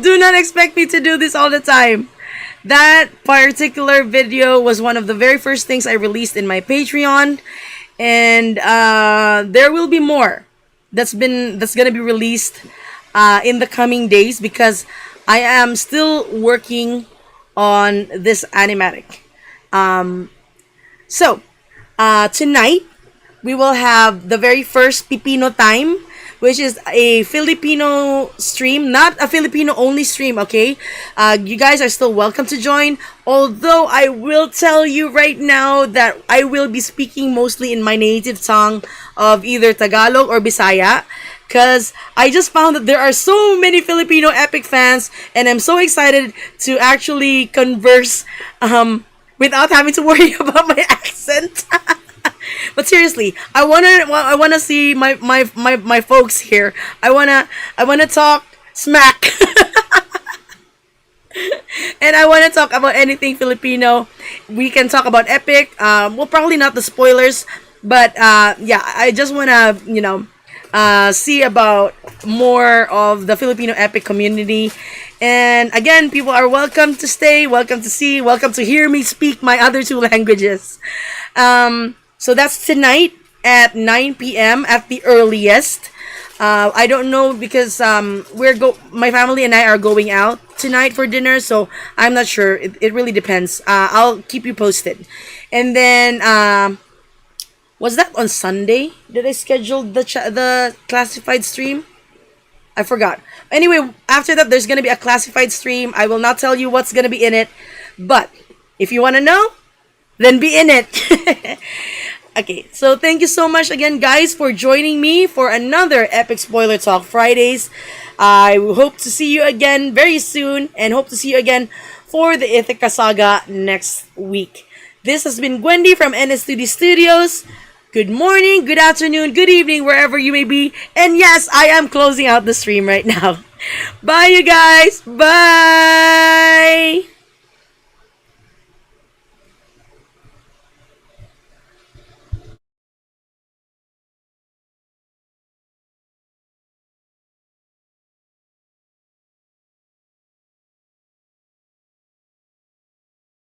Do not expect me to do this all the time. That particular video was one of the very first things I released in my Patreon, and there will be more that's gonna be released in the coming days because I am still working on this animatic. So tonight we will have the very first Pipino time, which is a Filipino stream, not a Filipino only stream, okay? You guys are still welcome to join, although I will tell you right now that I will be speaking mostly in my native tongue of either Tagalog or Bisaya, because I just found that there are so many Filipino epic fans, and I'm so excited to actually converse without having to worry about my accent. But seriously, I wanna see my folks here. I wanna talk smack. And I wanna talk about anything Filipino. We can talk about epic. Well, probably not the spoilers, but yeah, I just wanna see about more of the Filipino epic community. And again, people are welcome to stay, welcome to see, welcome to hear me speak my other two languages. So that's tonight at 9 p.m. at the earliest. I don't know because my family and I are going out tonight for dinner, so I'm not sure. It really depends. I'll keep you posted. And then was that on Sunday? Did I schedule the classified stream? I forgot. Anyway, after that, there's gonna be a classified stream. I will not tell you what's gonna be in it, but if you wanna know, then be in it. Okay, so thank you so much again, guys, for joining me for another Epic Spoiler Talk Fridays. I hope to see you again very soon, and hope to see you again for the Ithaca Saga next week. This has been Gwendy from NS2D Studios. Good morning, good afternoon, good evening, wherever you may be. And yes, I am closing out the stream right now. Bye, you guys. Bye.